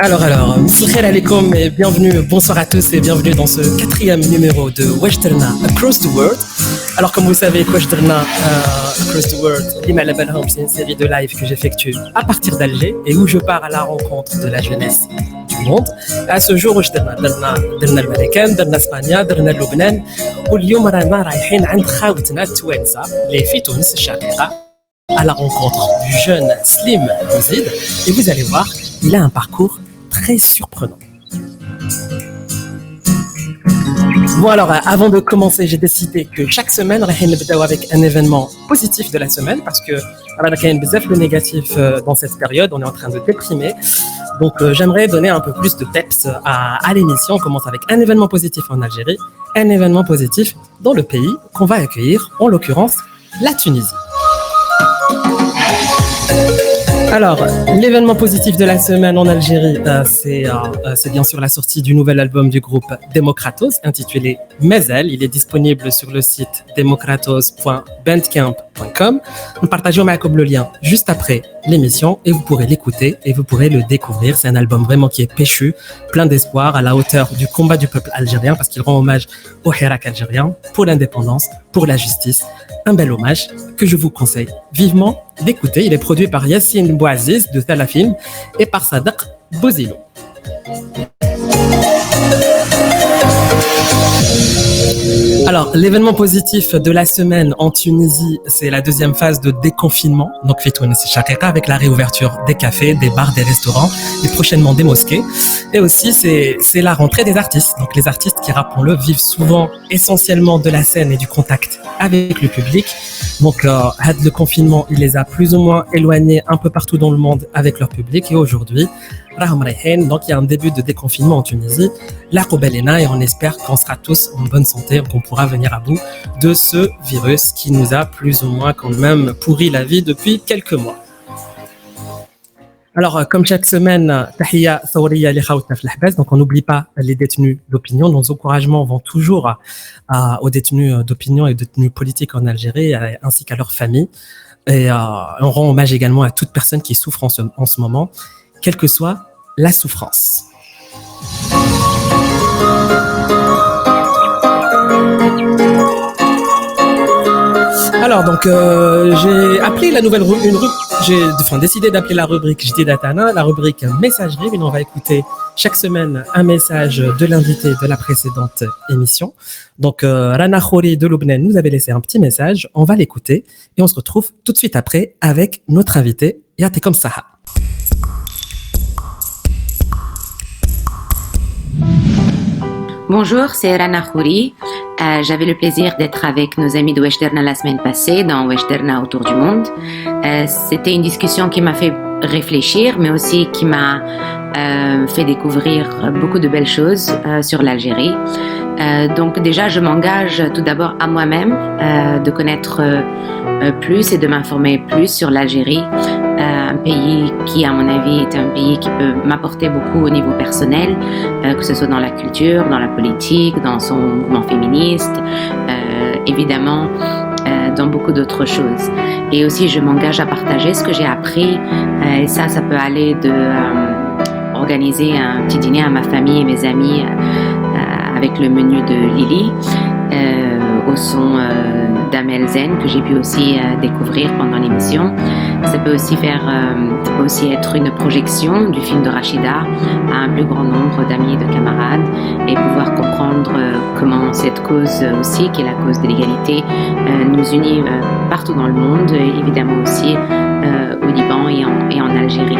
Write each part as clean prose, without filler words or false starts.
Salam alaikum et bienvenue, bonsoir à tous et bienvenue dans ce quatrième numéro de Weshderna Across the World. Alors comme vous savez, Weshderna Across the World, c'est une série de live que j'effectue à partir d'Alger et où je pars à la rencontre de la jeunesse du monde. À ce jour, Weshderna, درنا الملكان, درنا اسبانيا, درنا لبنان, واليوم رانا رايحين عند خاوتنا التوانسة اللي في تونس الشقيقة à la rencontre du jeune Slim Bouzid et vous allez voir, il a un parcours très surprenant. Bon alors, avant de commencer, j'ai décidé que chaque semaine, on va avec un événement positif de la semaine parce que il y a le négatif dans cette période, on est en train de déprimer. Donc j'aimerais donner un peu plus de peps à l'émission. On commence avec un événement positif en Algérie, un événement positif dans le pays qu'on va accueillir, en l'occurrence la Tunisie. Alors, l'événement positif de la semaine en Algérie, c'est bien sûr la sortie du nouvel album du groupe Démocratos, intitulé Mezel. Il est disponible sur le site democratos.bandcamp.com. Nous partageons avec le lien juste après l'émission et vous pourrez l'écouter et vous pourrez le découvrir. C'est un album vraiment qui est péchu, plein d'espoir, à la hauteur du combat du peuple algérien parce qu'il rend hommage au hirak algérien pour l'indépendance, pour la justice. Un bel hommage que je vous conseille vivement d'écouter. Il est produit par Yassine Bouaziz de Thalafilm et par Sadaq Bozilo. Alors, l'événement positif de la semaine en Tunisie, c'est la deuxième phase de déconfinement. Donc, Fitoun Shakeka avec la réouverture des cafés, des bars, des restaurants et prochainement des mosquées. Et aussi, c'est la rentrée des artistes. Donc, les artistes qui, rappelons-le, vivent souvent essentiellement de la scène et du contact avec le public. Donc, le confinement, il les a plus ou moins éloignés un peu partout dans le monde avec leur public. Et aujourd'hui, donc il y a un début de déconfinement en Tunisie, la Kobalena, et on espère qu'on sera tous en bonne santé, qu'on pourra venir à bout de ce virus qui nous a plus ou moins quand même pourri la vie depuis quelques mois. Alors, comme chaque semaine, tahiyya thawriya li khawtna fi al-ahbas, donc on n'oublie pas les détenus d'opinion. Nos encouragements vont toujours aux détenus d'opinion et détenus politiques en Algérie, ainsi qu'à leurs familles. Et on rend hommage également à toute personne qui souffre en ce moment, quelle que soit la souffrance. Alors donc j'ai appelé la nouvelle décidé d'appeler la rubrique Jdidatana, la rubrique messagerie, mais on va écouter chaque semaine un message de l'invité de la précédente émission. Donc Rana Khouri de Lubnan nous avait laissé un petit message, on va l'écouter et on se retrouve tout de suite après avec notre invité Yatekom Saha. Bonjour, c'est Rana Khouri. J'avais le plaisir d'être avec nos amis de Weshderna la semaine passée dans Weshderna autour du monde. C'était une discussion qui m'a fait réfléchir, mais aussi qui m'a fait découvrir beaucoup de belles choses sur l'Algérie. Donc déjà, je m'engage tout d'abord à moi-même de connaître plus et de m'informer plus sur l'Algérie, un pays qui, à mon avis, est un pays qui peut m'apporter beaucoup au niveau personnel, que ce soit dans la culture, dans la politique, dans son mouvement féministe, évidemment, dans beaucoup d'autres choses. Et aussi, je m'engage à partager ce que j'ai appris, et ça peut aller de organiser un petit dîner à ma famille et mes amis avec le menu de Lily, au son d'Amel Zen que j'ai pu aussi découvrir pendant l'émission. Ça peut aussi être une projection du film de Rachida à un plus grand nombre d'amis et de camarades et pouvoir comprendre comment cette cause aussi, qui est la cause de l'égalité, nous unit partout dans le monde, évidemment aussi au Liban et en Algérie.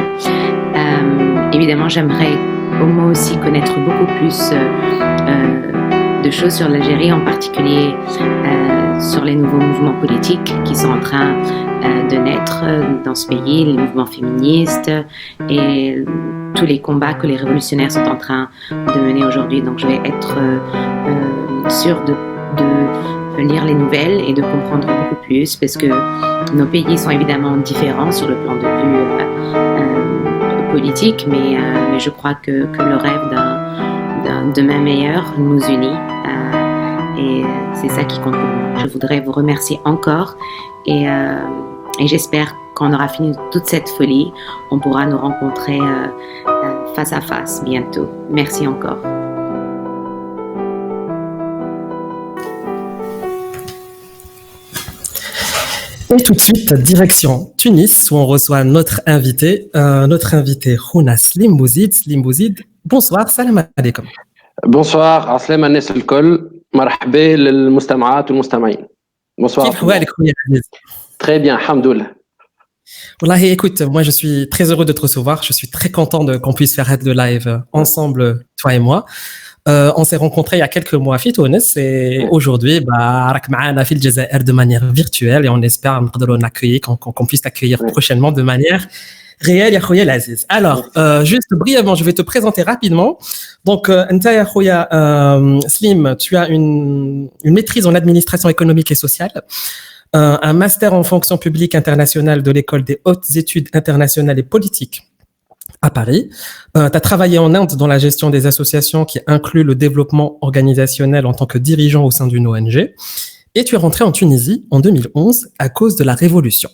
Évidemment, j'aimerais au moins aussi connaître beaucoup plus de choses sur l'Algérie, en particulier sur les nouveaux mouvements politiques qui sont en train de naître dans ce pays, les mouvements féministes et tous les combats que les révolutionnaires sont en train de mener aujourd'hui. Donc je vais être sûre de lire les nouvelles et de comprendre beaucoup plus, parce que nos pays sont évidemment différents sur le plan de vue politique, mais je crois que le rêve d'un demain meilleur nous unit, et c'est ça qui compte pour moi. Je voudrais vous remercier encore et j'espère quand on aura fini toute cette folie, on pourra nous rencontrer face à face bientôt. Merci encore. Et tout de suite, direction Tunis, où on reçoit notre invité Houna Slim Bouzid. Slim Bouzid, bonsoir, salam alaikum. Bonsoir, عسلامة الناس الكل، مرحبا للمستمعات والمستمعين. Bonsoir. كيف أحوالك خويا العزيز؟ Très bien, alhamdoulilah. Wallahi, écoute, moi je suis très heureux de te recevoir. Je suis très content qu'on puisse faire le live ensemble, toi et moi. On s'est rencontrés il y a quelques mois à Tunis et aujourd'hui, راك معنا في الجزائر de manière virtuelle et on espère qu'on puisse t'accueillir prochainement de manière réelle, ya Khouya Aziz. Alors, juste brièvement, je vais te présenter rapidement. Donc, Anta ya Khouya Slim, tu as une maîtrise en administration économique et sociale, un master en fonction publique internationale de l'école des hautes études internationales et politiques à Paris. Tu as travaillé en Inde dans la gestion des associations qui inclut le développement organisationnel en tant que dirigeant au sein d'une ONG. Et tu es rentré en Tunisie en 2011 à cause de la révolution.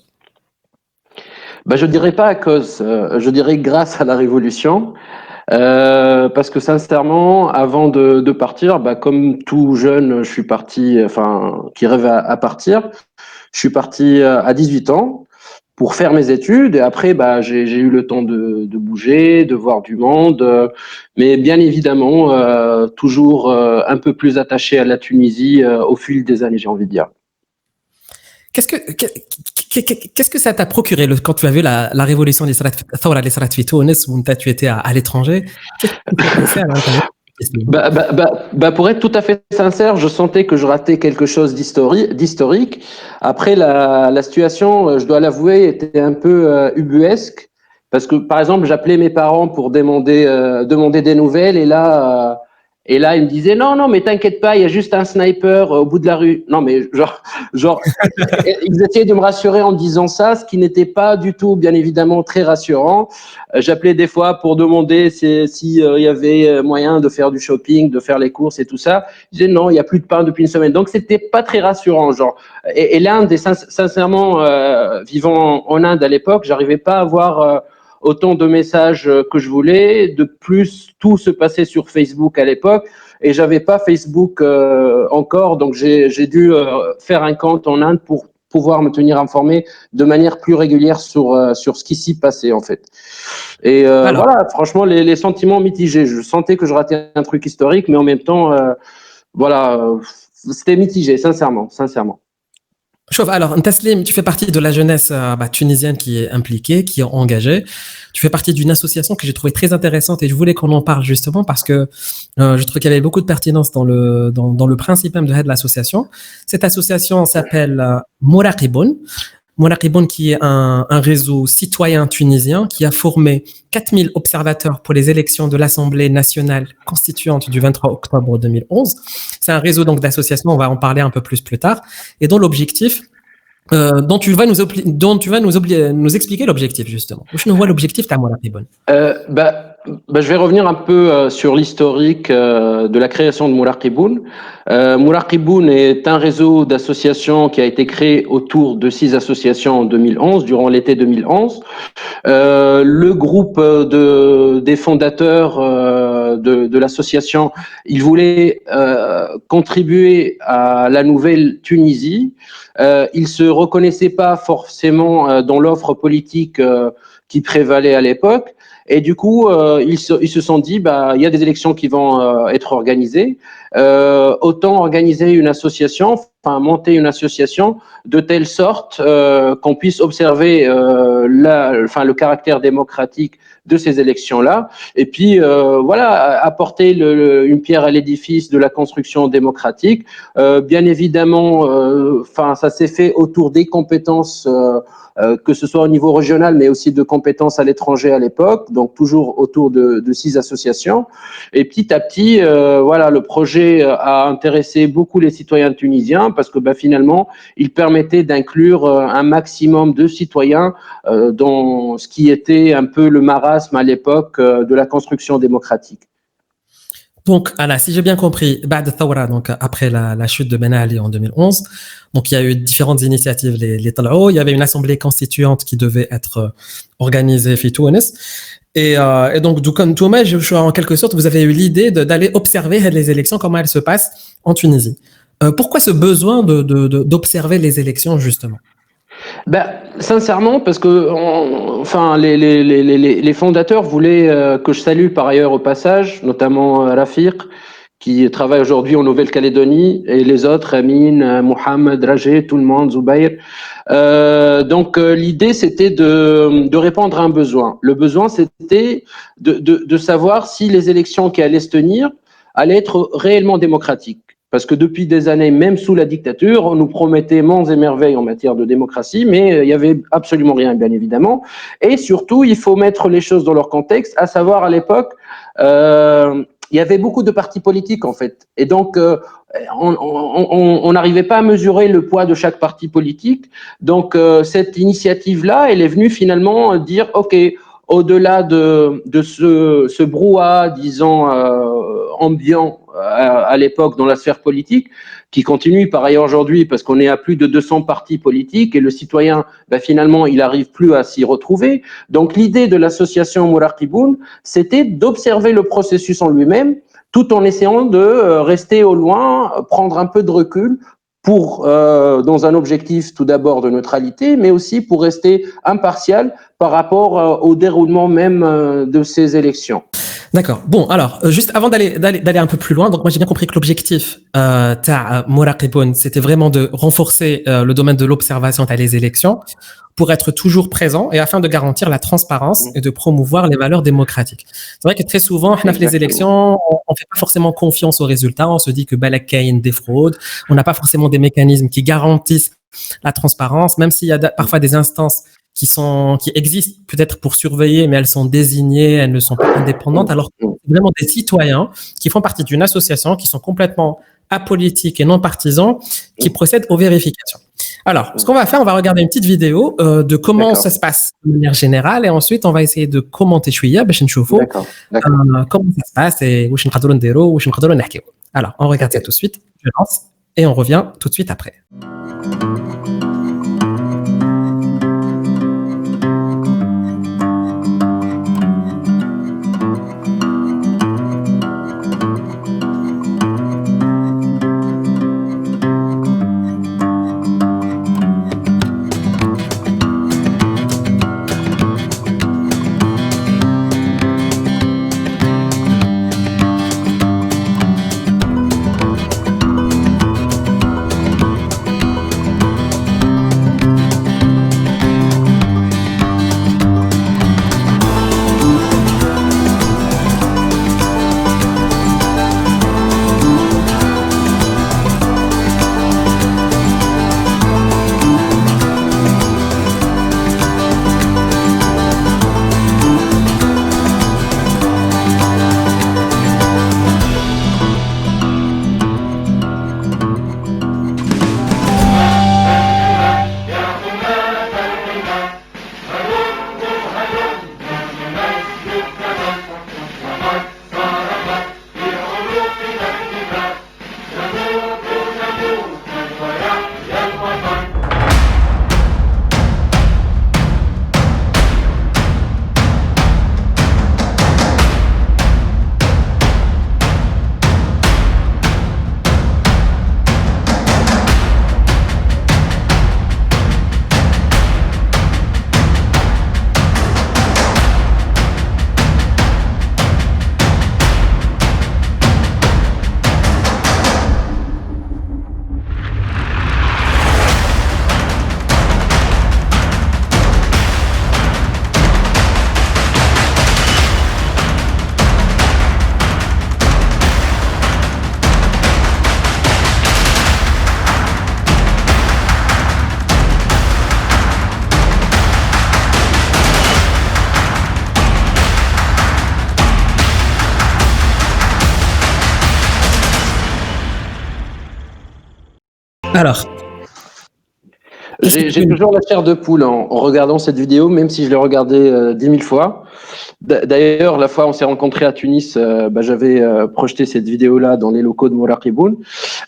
Je dirais pas à cause, je dirais grâce à la révolution. Parce que sincèrement, avant de partir, comme tout jeune, je suis parti, qui rêve à partir, je suis parti à 18 ans pour faire mes études. Et après, j'ai eu le temps de bouger, de voir du monde, mais bien évidemment, toujours un peu plus attaché à la Tunisie au fil des années, j'ai envie de dire. Qu'est-ce que ça t'a procuré quand tu as vu la révolution des Thawra li sarat fi Tunis où tu étais à l'étranger? Qu'est-ce que tu as pensé à l'intérieur? Pour être tout à fait sincère, je sentais que je ratais quelque chose d'historique. Après, la situation, je dois l'avouer, était un peu ubuesque parce que, par exemple, j'appelais mes parents pour demander des nouvelles et là, ils me disaient non, mais t'inquiète pas, il y a juste un sniper au bout de la rue. Non, mais genre, ils essayaient de me rassurer en disant ça, ce qui n'était pas du tout, bien évidemment, très rassurant. J'appelais des fois pour demander s'il y avait moyen de faire du shopping, de faire les courses et tout ça. Ils disaient non, il y a plus de pain depuis une semaine. Donc c'était pas très rassurant, genre. Et l'Inde, sincèrement, vivant en Inde à l'époque, j'arrivais pas à avoir autant de messages que je voulais. De plus, tout se passait sur Facebook à l'époque et j'avais pas Facebook encore, donc j'ai dû faire un compte en Inde pour pouvoir me tenir informé de manière plus régulière sur ce qui s'y passait en fait. Et voilà, franchement, les sentiments mitigés. Je sentais que je ratais un truc historique, mais en même temps, c'était mitigé, sincèrement. Alors, Taslim, tu fais partie de la jeunesse tunisienne qui est impliquée, qui est engagée. Tu fais partie d'une association que j'ai trouvée très intéressante et je voulais qu'on en parle justement parce que je trouve qu'il y avait beaucoup de pertinence dans le principe même de l'association. Cette association s'appelle Mouraqiboun. Mouraqiboun qui est un réseau citoyen tunisien qui a formé 4000 observateurs pour les élections de l'Assemblée nationale constituante du 23 octobre 2011. C'est un réseau donc d'associations, on va en parler un peu plus tard, et dont l'objectif, dont tu vas nous expliquer l'objectif justement. Je ne vois l'objectif de Mouraqiboun. Je vais revenir un peu sur l'historique de la création de Mouraqiboun. Mouraqiboun est un réseau d'associations qui a été créé autour de 6 associations en 2011, durant l'été 2011. Le groupe des fondateurs de l'association, ils voulaient contribuer à la nouvelle Tunisie. Ils se reconnaissaient pas forcément dans l'offre politique qui prévalait à l'époque. Et du coup, ils se sont dit, il y a des élections qui vont être organisées. Autant organiser une association, monter une association de telle sorte qu'on puisse observer le caractère démocratique de ces élections-là. Et puis, apporter une pierre à l'édifice de la construction démocratique. Bien évidemment, ça s'est fait autour des compétences que ce soit au niveau régional, mais aussi de compétences à l'étranger à l'époque, donc toujours autour de 6 associations. Et petit à petit, le projet a intéressé beaucoup les citoyens tunisiens parce que finalement, il permettait d'inclure un maximum de citoyens dans ce qui était un peu le marasme à l'époque de la construction démocratique. Donc, voilà, si j'ai bien compris, بعد الثورة, donc après la chute de Ben Ali en 2011, donc il y a eu différentes initiatives, les طلعوا, il y avait une assemblée constituante qui devait être organisée في تونس, et donc comme Thomas, en quelque sorte, vous avez eu l'idée d'aller observer les élections, comment elles se passent en Tunisie. Pourquoi ce besoin d'observer les élections justement? Ben, sincèrement, parce que enfin, les fondateurs voulaient que je salue par ailleurs au passage, notamment Rafiq, qui travaille aujourd'hui en Nouvelle-Calédonie, et les autres, Amin, Mohamed, Rajé, tout le monde, Zoubair. Donc l'idée, c'était de répondre à un besoin. Le besoin, c'était de savoir si les élections qui allaient se tenir allaient être réellement démocratiques. Parce que depuis des années, même sous la dictature, on nous promettait monts et merveilles en matière de démocratie, mais il n'y avait absolument rien, bien évidemment. Et surtout, il faut mettre les choses dans leur contexte, à savoir à l'époque, il y avait beaucoup de partis politiques en fait. Et donc, on n'arrivait pas à mesurer le poids de chaque parti politique. Donc, cette initiative-là, elle est venue finalement dire, OK, au-delà de ce brouhaha, disons, ambiant à l'époque dans la sphère politique, qui continue par ailleurs aujourd'hui parce qu'on est à plus de 200 partis politiques et le citoyen, ben, finalement, il n'arrive plus à s'y retrouver. Donc l'idée de l'association Mouraqiboun, c'était d'observer le processus en lui-même tout en essayant de rester au loin, prendre un peu de recul pour, dans un objectif tout d'abord de neutralité, mais aussi pour rester impartial par rapport au déroulement même de ces élections. D'accord. Bon, alors, juste avant d'aller un peu plus loin, donc moi j'ai bien compris que l'objectif تاع Mouraqiboun, c'était vraiment de renforcer le domaine de l'observation à les élections pour être toujours présent et afin de garantir la transparence et de promouvoir les valeurs démocratiques. C'est vrai que très souvent, les élections, on fait pas forcément confiance aux résultats, on se dit que balak kayen des fraudes, on n'a pas forcément des mécanismes qui garantissent la transparence, même s'il y a parfois des instances qui existent peut-être pour surveiller, mais elles sont désignées, elles ne sont pas indépendantes, alors que c'est vraiment des citoyens qui font partie d'une association, qui sont complètement apolitiques et non partisans, qui procèdent aux vérifications. Alors, ce qu'on va faire, on va regarder une petite vidéo de comment ça se passe de manière générale, et ensuite on va essayer de commenter chouïa, باش نشوفوا comment ça se passe et واش نقدروا نديروا واش نقدروا نحكيوا. Alors, on regarde ça tout de suite, je lance et on revient tout de suite après. Alors, J'ai toujours la chair de poule en regardant cette vidéo, même si je l'ai regardée 10 000 fois. D'ailleurs, la fois où on s'est rencontrés à Tunis, j'avais projeté cette vidéo-là dans les locaux de Mouraqiboun.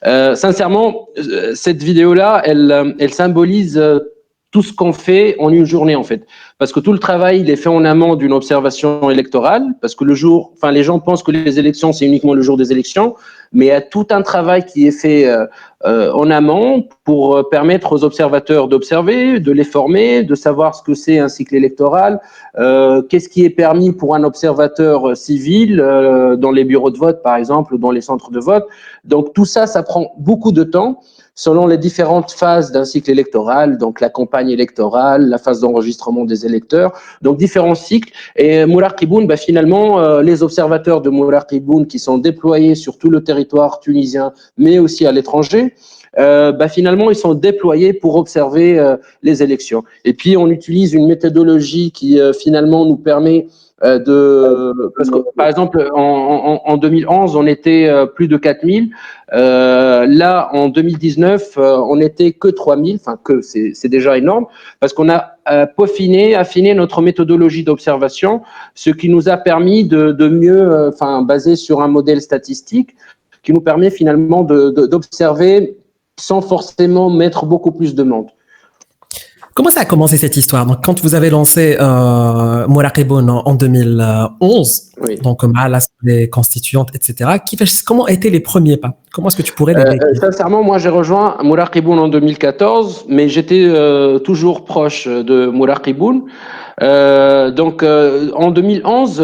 Sincèrement, cette vidéo-là, elle symbolise tout ce qu'on fait en une journée, en fait. Parce que tout le travail, il est fait en amont d'une observation électorale, parce que les gens pensent que les élections, c'est uniquement le jour des élections, mais il y a tout un travail qui est fait en amont pour permettre aux observateurs d'observer, de les former, de savoir ce que c'est un cycle électoral, qu'est-ce qui est permis pour un observateur civil dans les bureaux de vote, par exemple, ou dans les centres de vote. Donc tout ça, ça prend beaucoup de temps selon les différentes phases d'un cycle électoral, donc la campagne électorale, la phase d'enregistrement des électeurs, donc différents cycles. Et Mouraqiboun, finalement, les observateurs de Mouraqiboun qui sont déployés sur tout le territoire tunisien, mais aussi à l'étranger, finalement, ils sont déployés pour observer les élections. Et puis, on utilise une méthodologie qui, finalement, nous permet parce que, par exemple, en 2011, on était plus de 4000. Là, en 2019, on n'était que 3000. Enfin, c'est déjà énorme parce qu'on a affiné notre méthodologie d'observation, ce qui nous a permis de mieux, basé sur un modèle statistique, qui nous permet finalement d'observer sans forcément mettre beaucoup plus de monde. Comment ça a commencé cette histoire? Donc, quand vous avez lancé Mouraqiboun en 2011, oui. Donc à l'Assemblée constituante, etc., comment étaient les premiers pas? Comment est-ce que tu pourrais les décrire? Sincèrement, moi, j'ai rejoint Mouraqiboun en 2014, mais j'étais toujours proche de Mouraqiboun. En 2011,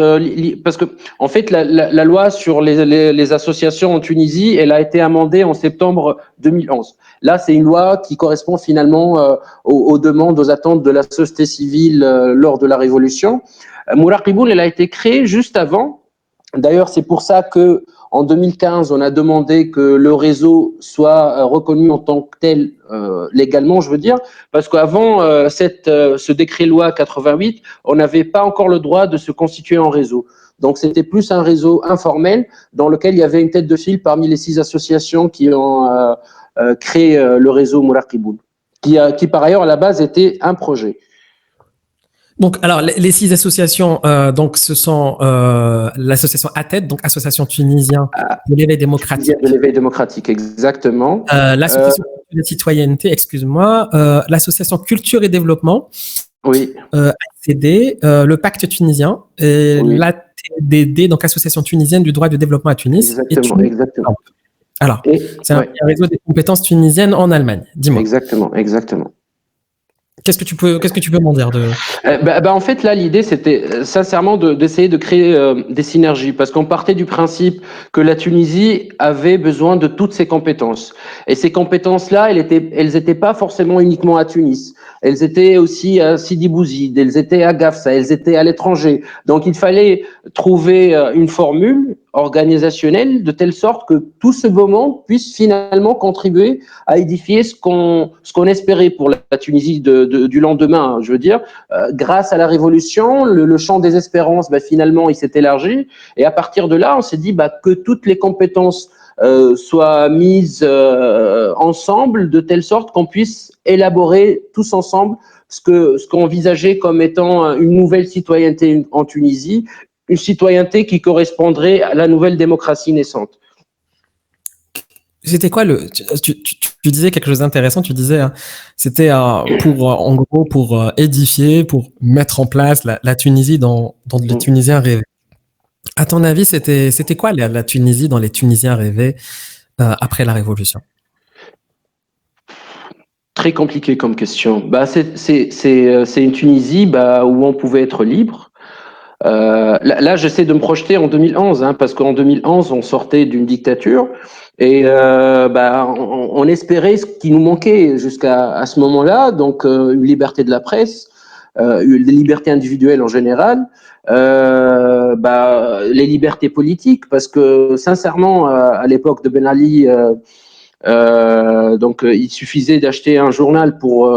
parce que en fait la loi sur les associations en Tunisie, elle a été amendée en septembre 2011. Là, c'est une loi qui correspond finalement aux demandes, aux attentes de la société civile lors de la Révolution. Mouraqiboun, elle a été créée juste avant. D'ailleurs, c'est pour ça que en 2015, on a demandé que le réseau soit reconnu en tant que tel légalement, je veux dire, parce qu'avant ce décret-loi 88, on n'avait pas encore le droit de se constituer en réseau. Donc, c'était plus un réseau informel dans lequel il y avait une tête de file parmi les 6 associations qui ont créé le réseau Mouraqiboun, qui par ailleurs à la base était un projet. Donc, alors, les 6 associations, donc, ce sont l'association ATED, donc Association tunisienne de l'éveil démocratique. De l'éveil démocratique, exactement. L'association de citoyenneté, excuse-moi, l'association Culture et Développement. Oui. ACD, le Pacte tunisien, et oui. l'ATDD, donc Association tunisienne du droit de développement à Tunis. Exactement, exactement. Alors, c'est un réseau des compétences tunisiennes en Allemagne. Dis-moi. Exactement, exactement. Qu'est-ce que tu peux m'en dire de... En fait, là, l'idée, c'était sincèrement d'essayer de créer des synergies, parce qu'on partait du principe que la Tunisie avait besoin de toutes ces compétences. Et ces compétences-là, elles étaient pas forcément uniquement à Tunis. Elles étaient aussi à Sidi Bouzid, elles étaient à Gafsa, elles étaient à l'étranger. Donc, il fallait trouver une formule organisationnelle de telle sorte que tout ce beau monde puisse finalement contribuer à édifier ce qu'on espérait pour la Tunisie du lendemain, hein, je veux dire. Grâce à la révolution, le champ des espérances, finalement, il s'est élargi. Et à partir de là, on s'est dit que toutes les compétences soient mises ensemble de telle sorte qu'on puisse élaborer tous ensemble ce qu'on envisageait comme étant une nouvelle citoyenneté en Tunisie, une citoyenneté qui correspondrait à la nouvelle démocratie naissante. C'était quoi tu disais quelque chose d'intéressant, tu disais c'était pour édifier, pour mettre en place la Tunisie dans les Tunisiens rêvés. À ton avis, c'était quoi la Tunisie dans les Tunisiens rêvés après la Révolution? Très compliqué comme question. C'est une Tunisie où on pouvait être libre. Là, j'essaie de me projeter en 2011, parce qu'en 2011, on sortait d'une dictature et on espérait ce qui nous manquait jusqu'à ce moment-là, donc une liberté de la presse, des libertés individuelles en général, les libertés politiques, parce que sincèrement, à l'époque de Ben Ali, Donc, il suffisait d'acheter un journal pour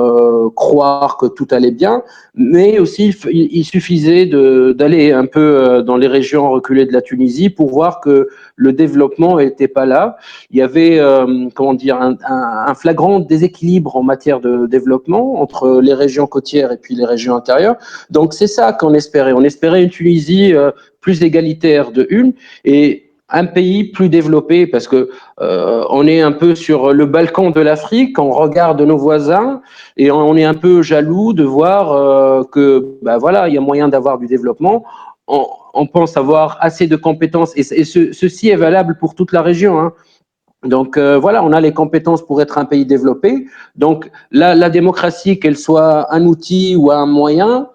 croire que tout allait bien, mais aussi il suffisait d'aller un peu dans les régions reculées de la Tunisie pour voir que le développement n'était pas là. Il y avait, comment dire, un flagrant déséquilibre en matière de développement entre les régions côtières et puis les régions intérieures. Donc, c'est ça qu'on espérait. On espérait une Tunisie plus égalitaire de une et un pays plus développé parce que on est un peu sur le balcon de l'Afrique, on regarde nos voisins et on est un peu jaloux de voir que bah voilà, il y a moyen d'avoir du développement. On pense avoir assez de compétences et ceci est valable pour toute la région. Hein. Donc voilà, on a les compétences pour être un pays développé. Donc la démocratie, qu'elle soit un outil ou un moyen,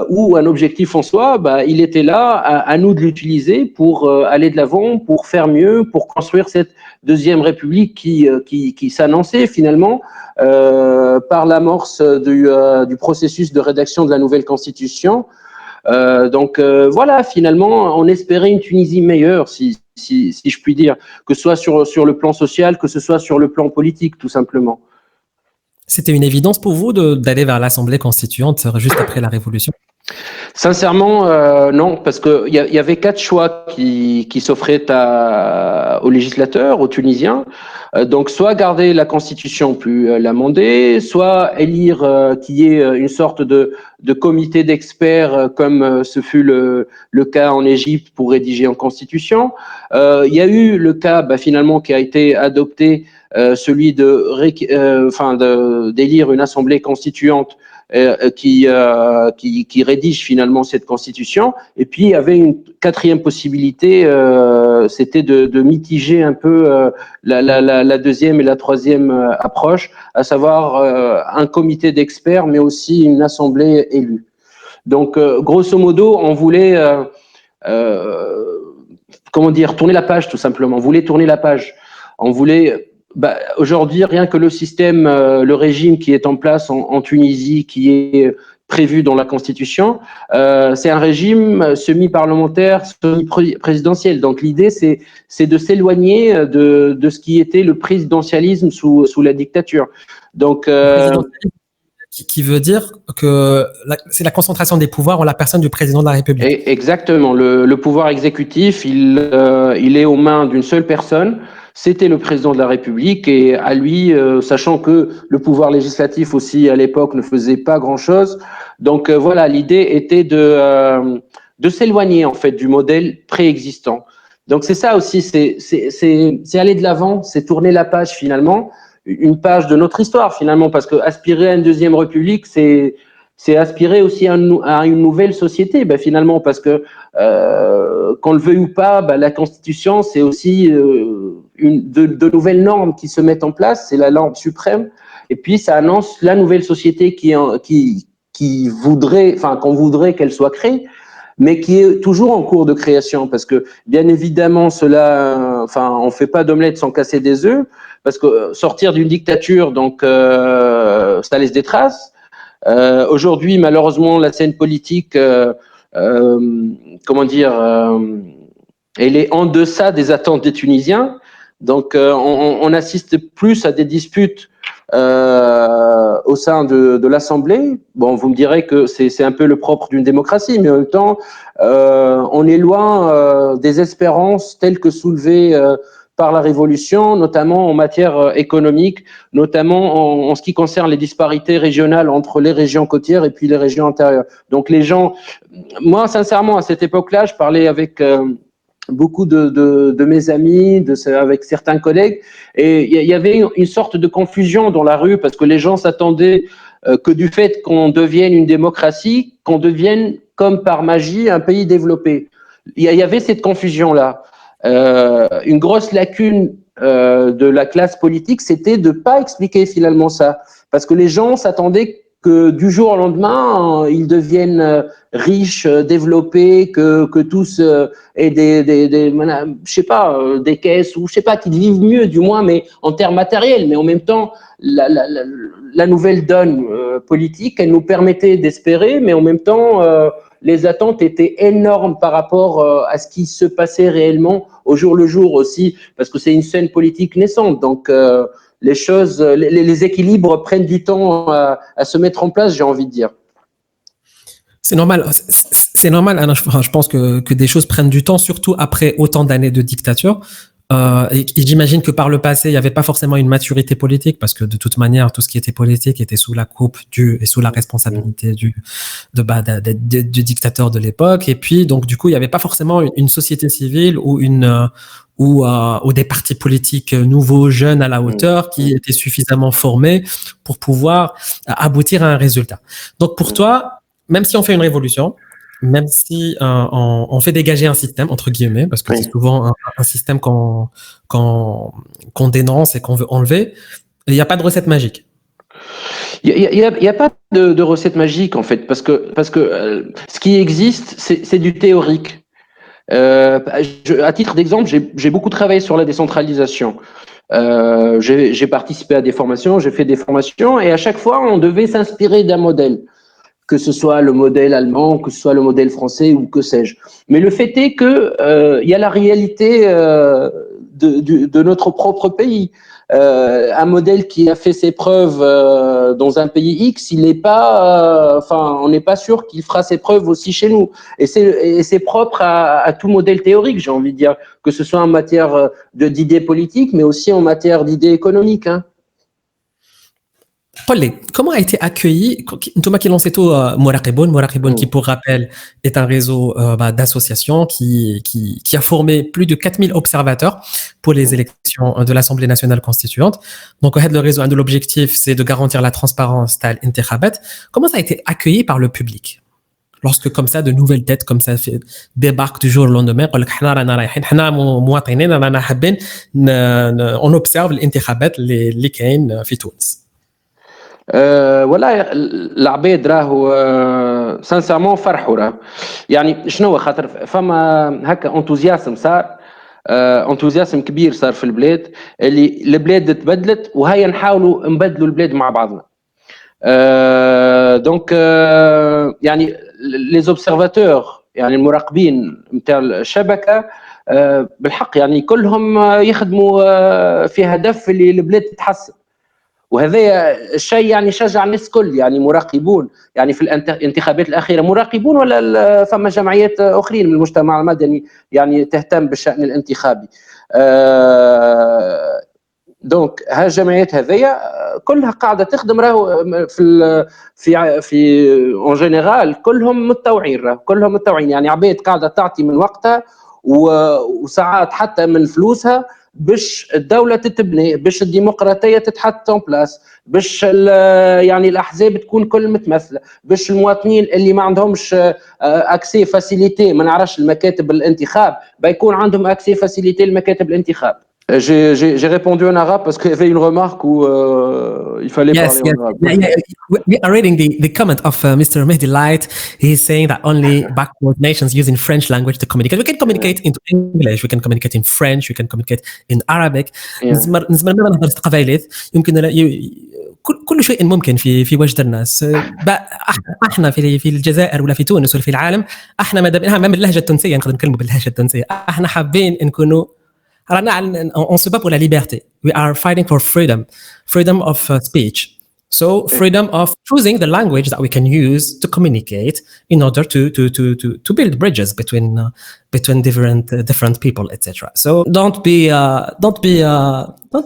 ou un objectif en soi, bah, il était là, à nous de l'utiliser pour aller de l'avant, pour faire mieux, pour construire cette deuxième république qui s'annonçait finalement par l'amorce du processus de rédaction de la nouvelle constitution. Donc voilà, finalement, on espérait une Tunisie meilleure, si je puis dire, que ce soit sur le plan social, que ce soit sur le plan politique, tout simplement. C'était une évidence pour vous d'aller vers l'Assemblée constituante juste après la Révolution? Sincèrement, non, parce qu'il y avait 4 choix qui s'offraient aux législateurs, aux Tunisiens. Donc, soit garder la Constitution plus l'amender, soit élire qu'il y ait une sorte de comité d'experts comme ce fut le cas en Égypte pour rédiger une Constitution. Il y a eu le cas finalement qui a été adopté, celui d'élire une Assemblée constituante qui rédige finalement cette constitution. Et puis il y avait une quatrième possibilité, c'était de mitiger un peu la deuxième et la troisième approche, à savoir un comité d'experts, mais aussi une assemblée élue. Donc grosso modo, on voulait comment dire, tourner la page tout simplement. On voulait tourner la page. On voulait aujourd'hui, rien que le système, le régime qui est en place en Tunisie, qui est prévu dans la Constitution, c'est un régime semi-parlementaire, semi-présidentiel. Donc l'idée, c'est de s'éloigner de ce qui était le présidentialisme sous la dictature. Donc qui veut dire que c'est la concentration des pouvoirs en la personne du président de la République. Exactement. Le pouvoir exécutif, il est aux mains d'une seule personne. C'était le président de la République et à lui, sachant que le pouvoir législatif aussi à l'époque ne faisait pas grand-chose. Donc voilà, l'idée était de s'éloigner en fait du modèle préexistant. Donc c'est ça aussi, c'est aller de l'avant, c'est tourner la page finalement, une page de notre histoire finalement, parce que aspirer à une deuxième République, c'est aspirer aussi à une nouvelle société, finalement, parce que qu'on le veuille ou pas, la Constitution, c'est aussi de nouvelles normes qui se mettent en place, c'est la norme suprême, et puis ça annonce la nouvelle société qui voudrait, enfin qu'on voudrait qu'elle soit créée, mais qui est toujours en cours de création, parce que bien évidemment on fait pas d'omelette sans casser des œufs, parce que sortir d'une dictature, donc ça laisse des traces. Aujourd'hui, malheureusement, la scène politique, comment dire, elle est en deçà des attentes des Tunisiens. Donc, on assiste plus à des disputes au sein de l'Assemblée. Bon, vous me direz que c'est un peu le propre d'une démocratie, mais en même temps, on est loin des espérances telles que soulevées par la Révolution, notamment en matière économique, notamment en ce qui concerne les disparités régionales entre les régions côtières et puis les régions intérieures. Donc les gens, moi sincèrement à cette époque-là, je parlais avec beaucoup de mes amis, avec certains collègues, et il y avait une sorte de confusion dans la rue parce que les gens s'attendaient que du fait qu'on devienne une démocratie, qu'on devienne comme par magie un pays développé. Il y avait cette confusion-là. Une grosse lacune de la classe politique, c'était de ne pas expliquer finalement ça. Parce que les gens s'attendaient que du jour au lendemain, ils deviennent riches, développés, que tous aient je sais pas, des caisses ou je sais pas, qu'ils vivent mieux du moins, mais en termes matériels. Mais en même temps, la nouvelle donne politique, elle nous permettait d'espérer, mais en même temps, les attentes étaient énormes par rapport à ce qui se passait réellement au jour le jour aussi, parce que c'est une scène politique naissante. Donc, les choses, les équilibres prennent du temps à se mettre en place, j'ai envie de dire. C'est normal. C'est normal. Anna, je pense que des choses prennent du temps, surtout après autant d'années de dictature. Et j'imagine que par le passé, il n'y avait pas forcément une maturité politique, parce que de toute manière, tout ce qui était politique était sous la coupe et sous la responsabilité du dictateur de l'époque. Et puis, donc, du coup, il n'y avait pas forcément une société civile ou des partis politiques nouveaux, jeunes à la hauteur, qui étaient suffisamment formés pour pouvoir aboutir à un résultat. Donc, pour toi, même si on fait une révolution, même si on fait dégager un système, entre guillemets, parce que c'est souvent un système qu'on dénonce et qu'on veut enlever, il n'y a pas de recette magique. Il y a pas de recette magique, en fait, parce que ce qui existe, c'est du théorique. À titre d'exemple, j'ai beaucoup travaillé sur la décentralisation. J'ai participé à des formations, j'ai fait des formations, et à chaque fois, on devait s'inspirer d'un modèle, que ce soit le modèle allemand, que ce soit le modèle français ou que sais-je. Mais le fait est que il y a la réalité de notre propre pays. Un modèle qui a fait ses preuves dans un pays X, il n'est pas, on n'est pas sûr qu'il fera ses preuves aussi chez nous. Et c'est propre à tout modèle théorique, j'ai envie de dire, que ce soit en matière d'idées politiques, mais aussi en matière d'idées économiques. Hein. Paul, comment a été accueilli Thomas qui lance tout Mouraqiboun qui, pour rappel, est un réseau d'associations qui a formé plus de 4000 observateurs pour les élections de l'Assemblée nationale constituante. Donc, le réseau, l'objectif, c'est de garantir la transparence de l'intikhabat. Comment ça a été accueilli par le public lorsque, comme ça, de nouvelles têtes comme ça débarquent du jour au lendemain, on observe l'intikhabat les كاين في تونس. والله العباد راهو سانسيرمون فرحوا راه يعني شنو خاطر فما هكا انتوزياسم كبير صار في البلاد اللي البلاد تبدلت وهيا نحاولوا نبدلوا البلاد مع بعضنا دونك يعني لي زوبسيرفاتور يعني المراقبين نتاع الشبكه بالحق يعني كلهم يخدموا في هدف اللي البلاد تتحسن وهذا الشيء يعني شجع الناس الكل يعني مراقبون يعني في الانتخابات الأخيرة مراقبون ولا فما جمعيات أخرين من المجتمع المدني يعني تهتم بالشأن الانتخابي دونك هالجمعيات هذيا كلها قاعدة تخدم راهو في اون جينيرال كلهم متطوعين يعني عباد قاعدة تعطي من وقتها وساعات حتى من فلوسها باش الدولة تتبني باش الديمقراطية تتحط اون بلاس باش يعني الأحزاب تكون كل متمثلة باش المواطنين اللي ما عندهمش اكسي فاسيليتي ما نعرفش المكاتب الانتخاب بيكون عندهم اكسي فاسيليتي لمكاتب الانتخاب. J'ai répondu en arabe parce qu'il y avait une remarque où il fallait parler en arabe. We are reading the comment of Mr. Mehdi Light. He's saying that only backward nations using French language to communicate. We can communicate in English, we can communicate in French, we can communicate in Arabic. نزمر ما نهضر قبايلات يمكن كل شيء ممكن في وجد الناس. احنا في الجزائر ولا في تونس ولا في العالم احنا ما دام باللهجه التونسيه نقدر نتكلموا باللهجه التونسيه احنا حابين نكونوا on se bat pour la liberté. We are fighting for freedom of speech. So freedom of choosing the language that we can use to communicate in order to build bridges between different people, etc. So don't be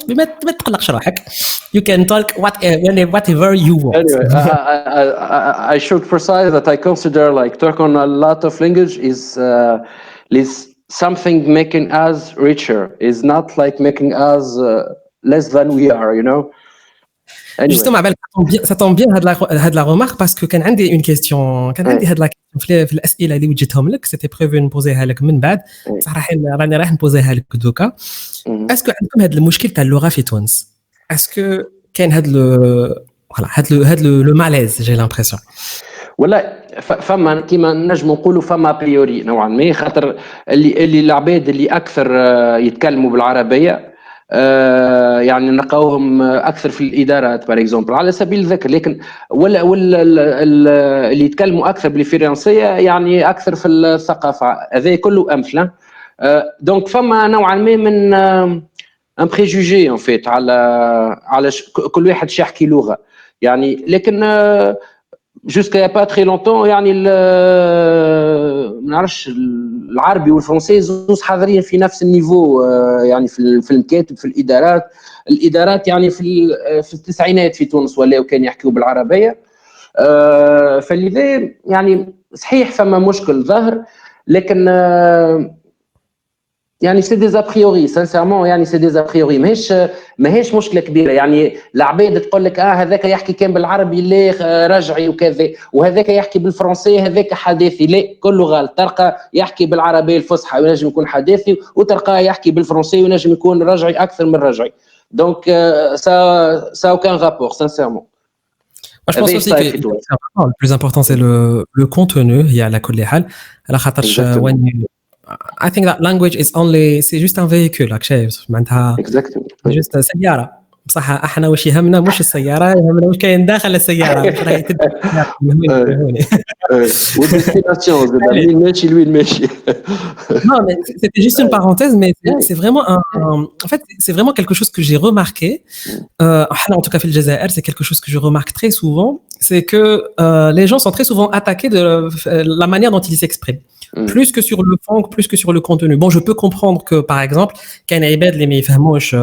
ما تقلقش روحك. You can talk whatever you want. Anyway, I should precise that I consider like talk on a lot of language is something making us richer is not like making us less than we are, you know. Anyway. Justement, ça tombe bien هاد la remarque parce que كان عندي une question هاد la question في الأسئلة اللي وجدتهم لك c'était prévu نبوزيها لك من بعد صراحة راني راح نبوزيها لك دوكا. اسكو عندكم هاد المشكل تاع اللغة في تونس؟ اسكو كاين هاد لو ماليز j'ai l'impression. ولا فما كيما نجموا نقولوا فما بريوري نوعا ما خاطر اللي العباد اللي اكثر يتكلموا بالعربيه يعني نلقاوهم اكثر في الادارات باغ اكزومبل على سبيل الذكر. لكن ولا اللي يتكلموا اكثر بالفرنسيه يعني اكثر في الثقافه، هذا كله امثله. دونك فما نوعا ما من ان بريجوجي ان فيت على كل واحد يحكي لغه يعني. لكن جوسكا با تري لونتون يعني ما نعرفش العربي والفرنسي زوز حاضرين في نفس النيفو يعني في المكاتب في الادارات يعني في التسعينات في تونس ولاو كان يحكيوا بالعربيه. فلذا يعني صحيح فما مشكل ظاهر، لكن يعني سي دي زابريوري سانسيرمون، يعني سي دي زابريوري ماهيش مشكله كبيره. يعني العباد تقول لك هذاك يحكي كان بالعربي لا رجعي وكذا، وهذاك يحكي بالفرنسي هذاك حداثي، لا كله غلط. تلقى يحكي بالعربيه الفصحى وينجم يكون حداثي، وتلقاه يحكي بالفرنسي وينجم يكون رجعي اكثر من رجعي. دونك ça aucun rapport sincèrement. Moi, je pense aussi que le plus important, c'est le contenu. Il y a la كل حال على خاطرش I think that language is only c'est juste un véhicule راك شايف معناتها juste سيارة. بصح احنا واش يهمنا مش السيارة، يهمنا واش كاين داخل السيارة، واش راهي تدير هوني والديستيناسيون وين ماشي لوين ماشي. Non, mais c'était juste une parenthèse, mais c'est vraiment en fait c'est vraiment quelque chose que j'ai remarqué. En tout cas في الجزائر, c'est quelque chose que je remarque très souvent, c'est que les gens sont très souvent attaqués de la manière dont ils s'expriment. Plus que sur le fond, plus que sur le contenu. Bon, je peux comprendre que, par exemple, كاين عباد اللي ما يفهموش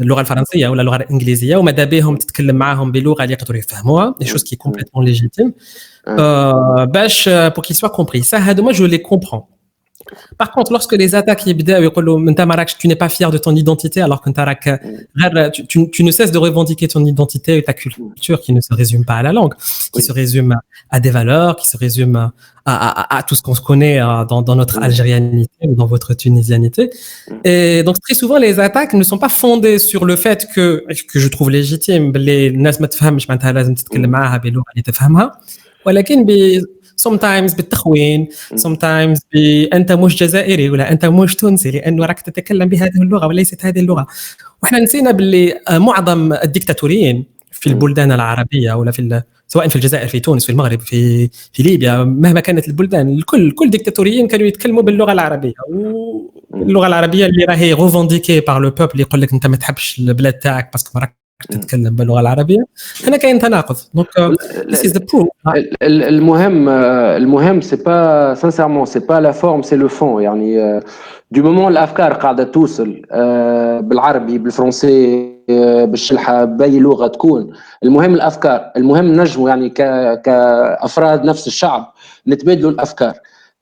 اللغة الفرنسية ولا اللغة الإنجليزية وماذا بهم تتكلم معاهم بلغة اللي يقدروا يفهموها, des choses qui est complètement légitime, باش pour qu'ils soient compris. Ça, moi, je les comprends. Par contre, lorsque les attaques يبداو يقولوا انت ما راكش, tu n'es pas fier de ton identité alors que tu ne cesses de revendiquer ton identité et ta culture qui ne se résume pas à la langue, qui se résume à des valeurs, qui se résume à tout ce qu'on se connaît dans notre algérianité ou dans votre tunisianité. Et donc très souvent les attaques ne sont pas fondées sur le fait que je trouve légitime les الناس ما تفهمش معناتها لازم تتكلم معاها بلغة اللي تفهمها, ولكن sometimes بالتخوين, sometimes أنت مش جزائري ولا أنت مش تونسي لأنه راك تتكلم بهذه اللغة وليست هذه اللغة. وإحنا نسينا باللي معظم الديكتاتوريين في البلدان العربية ولا سواء في الجزائر في تونس في المغرب في ليبيا مهما كانت البلدان, كل ديكتاتوريين كانوا يتكلموا باللغة العربية, واللغة العربية اللي راهي روفانديكي بار لو بوبل يقول لك أنت ما تحبش البلاد تاعك باسكو ما راك تتكلم باللغه العربيه. هنا كاين تناقض. دونك this is the proof. المهم سي با سانسيرمون سي با لا فورم سي لو فون. يعني دو مومون الافكار قاعده توصل بالعربي بالفرنسي بالشلحه باي لغه تكون, المهم الافكار, المهم نجموا يعني كافراد نفس الشعب نتبادلوا الافكار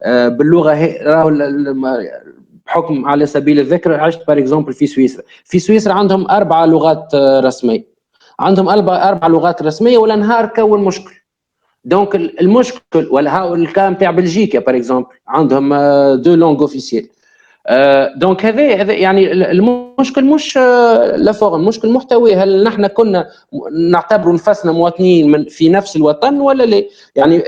باللغه. بحكم على سبيل الذكر عشت بار اكزومبل في سويسرا عندهم 4 لغات رسميه, عندهم 4 لغات رسميه ولا نهار كون مشكل. دونك المشكل ولا الكام تاع بلجيكا بار اكزومبل عندهم 2 لونغ اوفيسيال. دونك هذا يعني المشكل مش لا فورم, المشكل محتوي. هل نحن كنا نعتبر نفسنا مواطنين في نفس الوطن ولا لا؟ يعني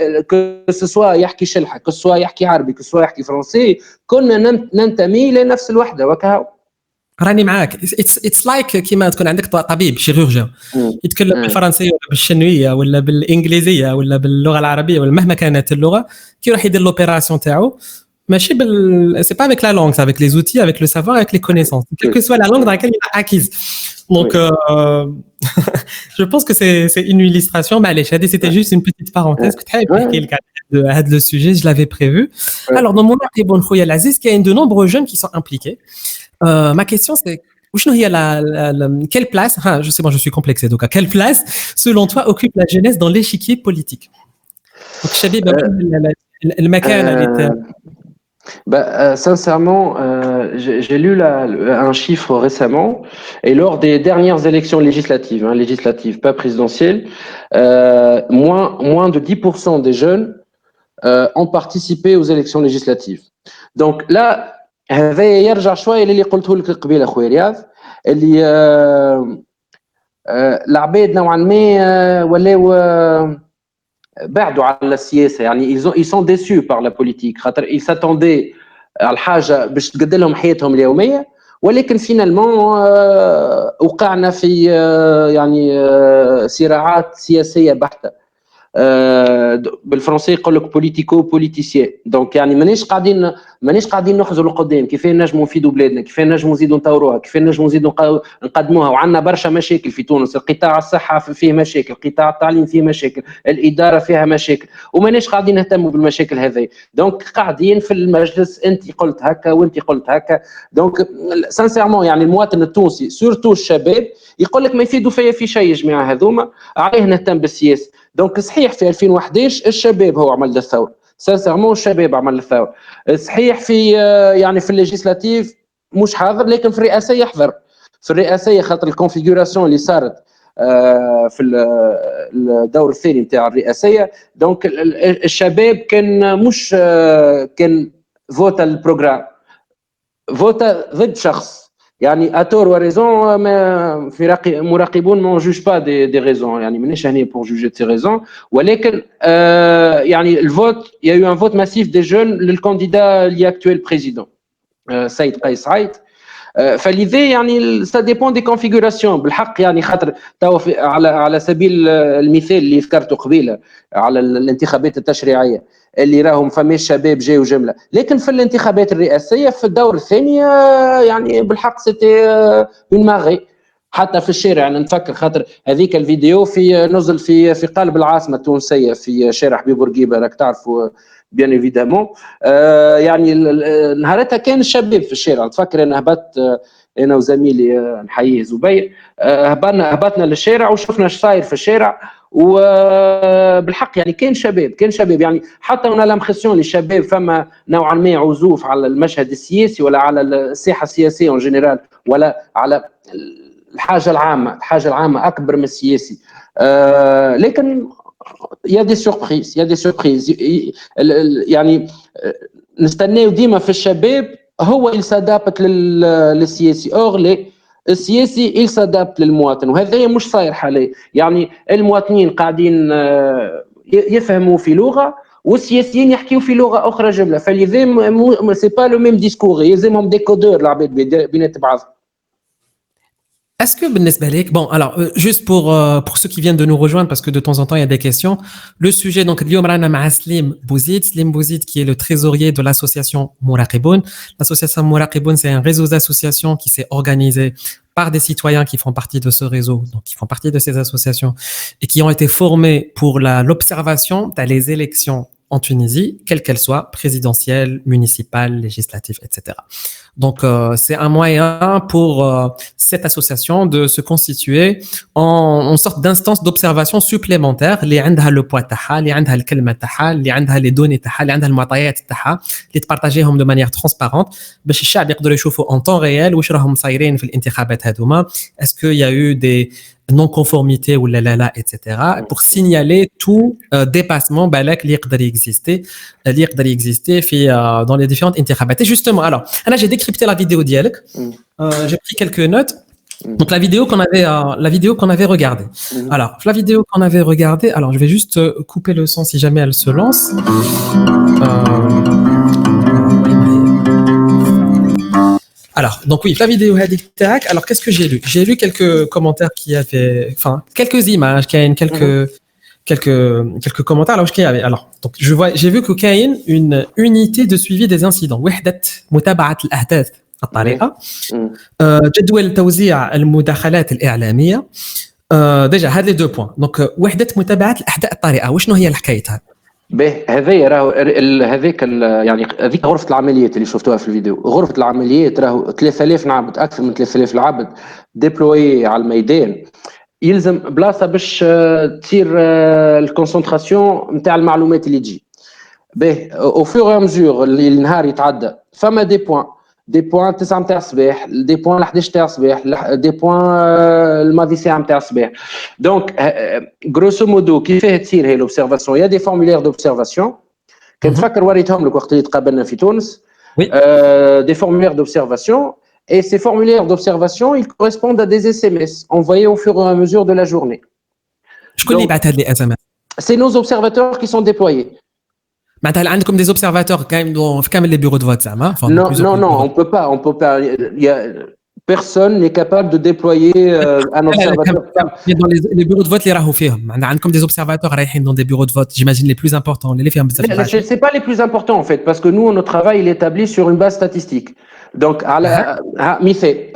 كسوا يحكي شلحه, كسوا يحكي عربي, كسوا يحكي فرنسي, كنا ننتمي لنفس الوحده. وكهو راني معاك. اتس لايك كيما تكون عندك طبيب شيروجيان يتكلم بالفرنسيه ولا بالشنويه ولا بالانجليزيه ولا باللغه العربيه ولا مهما كانت اللغه, كي يروح يدير لوبيراسيون تاعو ماشي c'est pas avec la langue, c'est avec les outils, avec le savoir, avec les connaissances, quelle que soit la langue dans laquelle il a acquise. Donc je pense que c'est une illustration. Mais allez, c'était juste une petite parenthèse que tu as évoqué le sujet, je l'avais prévu. Alors dans mon article bon Khouya Aziz, il y a de nombreux jeunes qui sont impliqués. Ma question c'est quelle place, je sais, moi je suis complexé, donc à quelle place selon toi occupe la jeunesse dans l'échiquier politique? Donc Chabib, المكان اللي sincèrement, j'ai lu un chiffre récemment, et lors des dernières élections législatives, pas présidentielles, moins de 10% des jeunes ont participé aux élections législatives. Donc là, هذا يرجع شوية اللي قلته لك قبيل أخوي رياض, اللي العباد نوعا ما ولاو بعدوا على السياسه. يعني ils sont déçus par la politique, خاطر ils s'attendaient على الحاجه باش تقدر لهم حياتهم اليوميه, ولكن فينالمون وقعنا في يعني صراعات سياسيه بحته. بالفرنسي يقول لك بوليتيكو بوليتيسيان. دونك يعني مانيش قاعدين نخزروا لقدام كيف نجموا نفيدوا بلادنا، كيف نجموا نزيدوا نطوروها، كيف نجموا نزيدوا نقدموها. وعندنا برشا مشاكل في تونس، القطاع الصحه فيه مشاكل، قطاع التعليم فيه مشاكل، الاداره فيها مشاكل، ومانيش قاعدين نهتموا بالمشاكل هذه. دونك قاعدين في المجلس انت قلت هكا وانت قلت هكا. دونك سانسيرمون يعني المواطن التونسي سورتو الشباب يقول لك ما يفيدوا فيا في شيء يا جماعه هذوما، عليه نهتم بالسياسه. دونك صحيح في 2011 الشباب هو عمل الثوره، سانسيرمون الشباب عمل الثوره. صحيح في يعني في الليجيسلاتيف مش حاضر، لكن في الرئاسيه يحضر. في الرئاسيه خاطر الكونفيغوراسيون اللي صارت في الدور الثاني نتاع الرئاسيه. دونك الشباب كان مش كان فوتا البروغرام، فوتا ضد شخص. يعني اتور وريزون في مراقبون ما جوج با دي ريزون، يعني مانيش هنا بور جوجي دي ريزون، ولكن يعني الفوت يا يو ان فوت ماسيف دي جون للكانديدا اللي اكتويل بريزيدون سيد قيس سعيد. فلذا يعني سا ديبون دي كونفيغوراسيون بالحق. يعني خاطر توا على سبيل المثال اللي ذكرته قبيله على الانتخابات التشريعيه اللي راهم فماش شباب جاوا جمله، لكن في الانتخابات الرئاسيه في الدور الثاني يعني بالحق سيتي اون ماغي. حتى في الشارع انا نفكر خاطر هذيك الفيديو في نزل في قلب العاصمه التونسيه في شارع حبيب بورقيبه، راك تعرفوا بيان ايفيدامون. يعني نهارتها كان الشباب في الشارع. نتفكر انا هبطت انا وزميلي نحييه زبير، هبطنا للشارع وشفنا ايش صاير في الشارع. وبالحق يعني كان شباب يعني حتى هنا لامبرسيون للشباب فما نوعا ما عزوف على المشهد السياسي ولا على الساحه السياسيه اون جينيرال ولا على الحاجه العامه اكبر من السياسي. لكن يا دي سوربريز يعني نستناو ديما في الشباب هو يسادابت للسياسي اورلي السياسي يسادابت للمواطن، وهذا مش صاير حاليا. يعني المواطنين قاعدين يفهموا في لغه والسياسيين يحكيوا في لغه اخرى جمله، فلذا سي با لو ميم ديسكور، يلزمهم ديكودور العباد بينات بعضهم. Est-ce que بالنسبة لك, bon, alors, juste pour ceux qui viennent de nous rejoindre, parce que de temps en temps, il y a des questions, le sujet, donc, اليوم رانا مع Slim Bouzid, qui est le trésorier de l'association Mouraqiboun. L'association Mouraqiboun, c'est un réseau d'associations qui s'est organisé par des citoyens qui font partie de ce réseau, donc qui font partie de ces associations, et qui ont été formés pour l'observation des élections en Tunisie, quelles qu'elles soient, présidentielles, municipales, législatives, etc. Donc, c'est un moyen pour cette association de se constituer en sorte d'instance d'observation supplémentaire اللي عندها le poids تاعها, اللي عندها الكلمة تاعها, اللي عندها les données تاعها, اللي عندها المعطيات تاعها, اللي تبارطاجيهم de manière transparente باش الشعب يقدروا يشوفوا en temps réel واش راهم صايرين في الانتخابات هذوما, est-ce qu'il y a eu des non-conformité ou la etc. pour signaler tout dépassement balak اللي يقدر exister dans les différentes intikhabat. Et justement, alors, là j'ai décrypté la vidéo dialogue. J'ai pris quelques notes. Donc la vidéo qu'on avait regardée. Alors, la vidéo qu'on avait regardée, alors je vais juste couper le son si jamais elle se lance. Alors, donc oui, la vidéo Hadik Tarak. Alors, qu'est-ce que j'ai lu? J'ai lu quelques commentaires qui avaient, enfin, quelques images, quelques commentaires. Alors, alors, donc j'ai vu qu'il y a une unité de suivi des incidents. وحدة متابعة الأحداث الطريقة. جدول توزيع المداخلات الإعلامية. déjà هذه les deux points. Donc وحدة متابعة الأحداث الطريقة. وشنو هي الحكاية هذه؟ هذايا راهو هذيك يعني هذيك غرفه العمليات اللي شفتوها في الفيديو. غرفه العمليات راهو 3000 نعبد، اكثر من 3000 العبد ديبلوي على الميدان. يلزم بلاصه باش تصير الكونسنتراسيون نتاع المعلومات اللي تجي. باهي او فور مزور اللي النهار يتعدى فما دي بوين 9 نتاع الصباح، دي بوين 11 نتاع الصباح، دي بوين الماضي ساعه نتاع الصباح. دونك غروسو مودو كيفاه تصير هي لوبسيرفاسيون؟ يا دي فورمولير دوبسيرفاسيون كنتفكر وريتهم لك وقت اللي تقابلنا في تونس. Des formulaires d'observation, et ces formulaires d'observation ils correspondent à des SMS envoyés au fur et à mesure de la journée. شكون اللي بعث هاد لي SMS؟ C'est nos observateurs qui sont déployés. معناتها عندكم des observateurs كامل في كامل les bureaux de vote زعما؟ Non, on peut pas. personne n'est capable de déployer un observateur. Dans les bureaux de vote, les راهو فيهم عندكم des observateurs رايحين dans des bureaux de vote, j'imagine les plus importants, اللي فيهم بزاف. C'est pas les plus importants en fait, parce que nous, notre travail, il est établi sur une base statistique. Donc, على مثال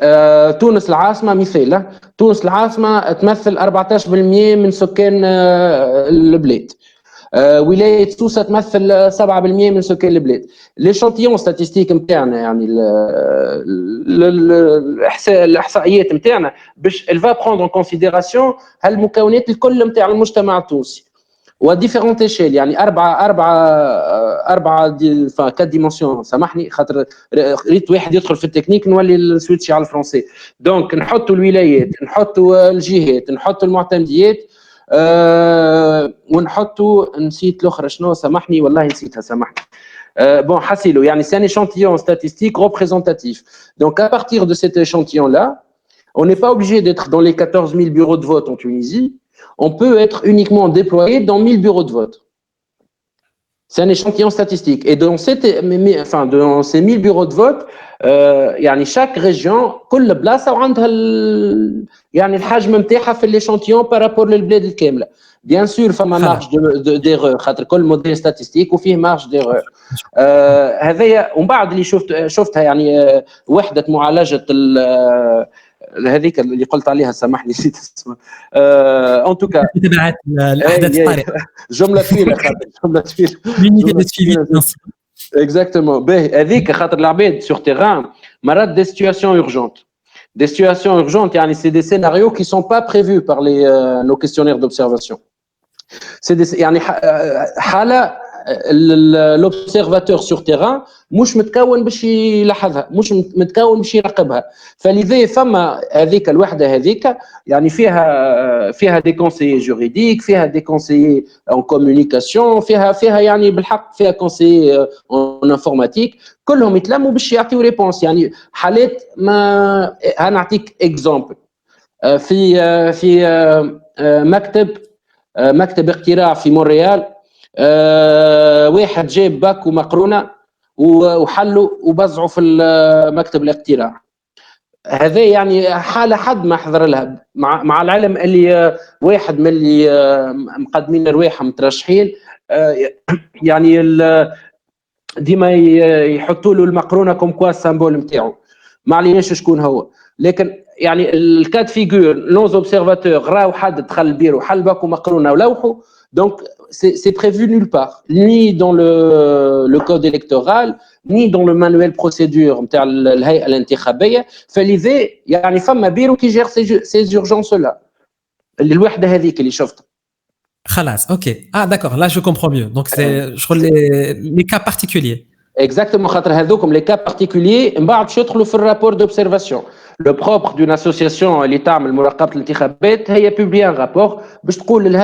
تونس العاصمة مثال تونس العاصمة تمثل 14% من سكان البلاد. ولاية سوسة تمثل 7% من سكان البلاد. ليشانتيون ستاتيستيك نتاعنا يعني الاحصائيات نتاعنا باش elle va prendre en considération هالمكونات الكل نتاع المجتمع التونسي. وديفيرونت ايشيل يعني اربعه كات ديمونسيون سامحني خاطر ريت واحد يدخل في التكنيك نولي نسويتشي على الفرنسي. دونك نحطوا الولايات نحطوا الجهات نحطوا المعتمديات ونحطوا نسيت الاخرى شنو سامحني والله نسيتها سامحني. Bon, Hassilo, c'est un échantillon statistique représentatif. Donc, à partir de cet échantillon-là, on n'est pas obligé d'être dans les 14 000 bureaux de vote en Tunisie. On peut être uniquement déployé dans 1000 bureaux de vote. C'est un échantillon statistique. Et dans ces 1000 bureaux de vote, chaque région, كل بلاصة وعندها الحجم نتاعها في l'échantillon par rapport للبلاد الكاملة. Bien sûr, فما marge d'erreur خاطر كل موديل ستاتستيك وفيه marge d'erreur. هذايا ومن بعد اللي شفتها وحدة معالجة هذيك اللي قلت عليها سامحني نسيت اسمها ان توكا تبعت الاحداث الطارئه جمله طويله اكزاكتومون باهي هذيك خاطر العباد سور تيران مرات دي سيتوياسيون اورجونت يعني سي دي سيناريو qui sont pas prévus par nos questionnaires d'observation. C'est يعني حاله l'observateur sur terrain مش متكون باش يلاحظها مش متكون باش يراقبها فلذا فما هذيك الوحده هذيك يعني فيها دي كونسيي جوريديك فيها دي كونسيي ان كومونيكاسيون فيها يعني بالحق فيها كونسيي ان انفورماتيك كلهم يتلموا باش يعطيو ريبونس يعني حالات ما هنعطيك اكزامبل في مكتب اقتراع في مونريال واحد جاب باك ومقرونه وحلوا وبزعوا في مكتب الاقتراع. هذا يعني حاله حد ما حضر لها مع العلم اللي واحد من اللي مقدمين رواحهم مترشحين يعني ديما يحطوا له المقرونه كوم كوا السامبول نتاعو ما عليناش شكون هو لكن يعني الكاد فيغور لونز اوبسيرفاتور راهو حد دخل البيرو حل باك ومقرونه ولوحوا دونك c'est prévu nulle part, ni dans le code électoral, ni dans le manuel procédure نتاع الهيئة الانتخابية. فلذا يعني فما بيرو كي جير ces urgences là. الوحدة هذيك اللي شفتها. خلاص, ok. Ah d'accord, là je comprends mieux. Donc c'est je crois les cas particuliers. Exactement, خاطر هذوكم les cas particuliers من بعد باش يدخلوا في الرابور d'observation. Le propre d'une association اللي تعمل مراقبة الانتخابات هي publier un rapport باش تقول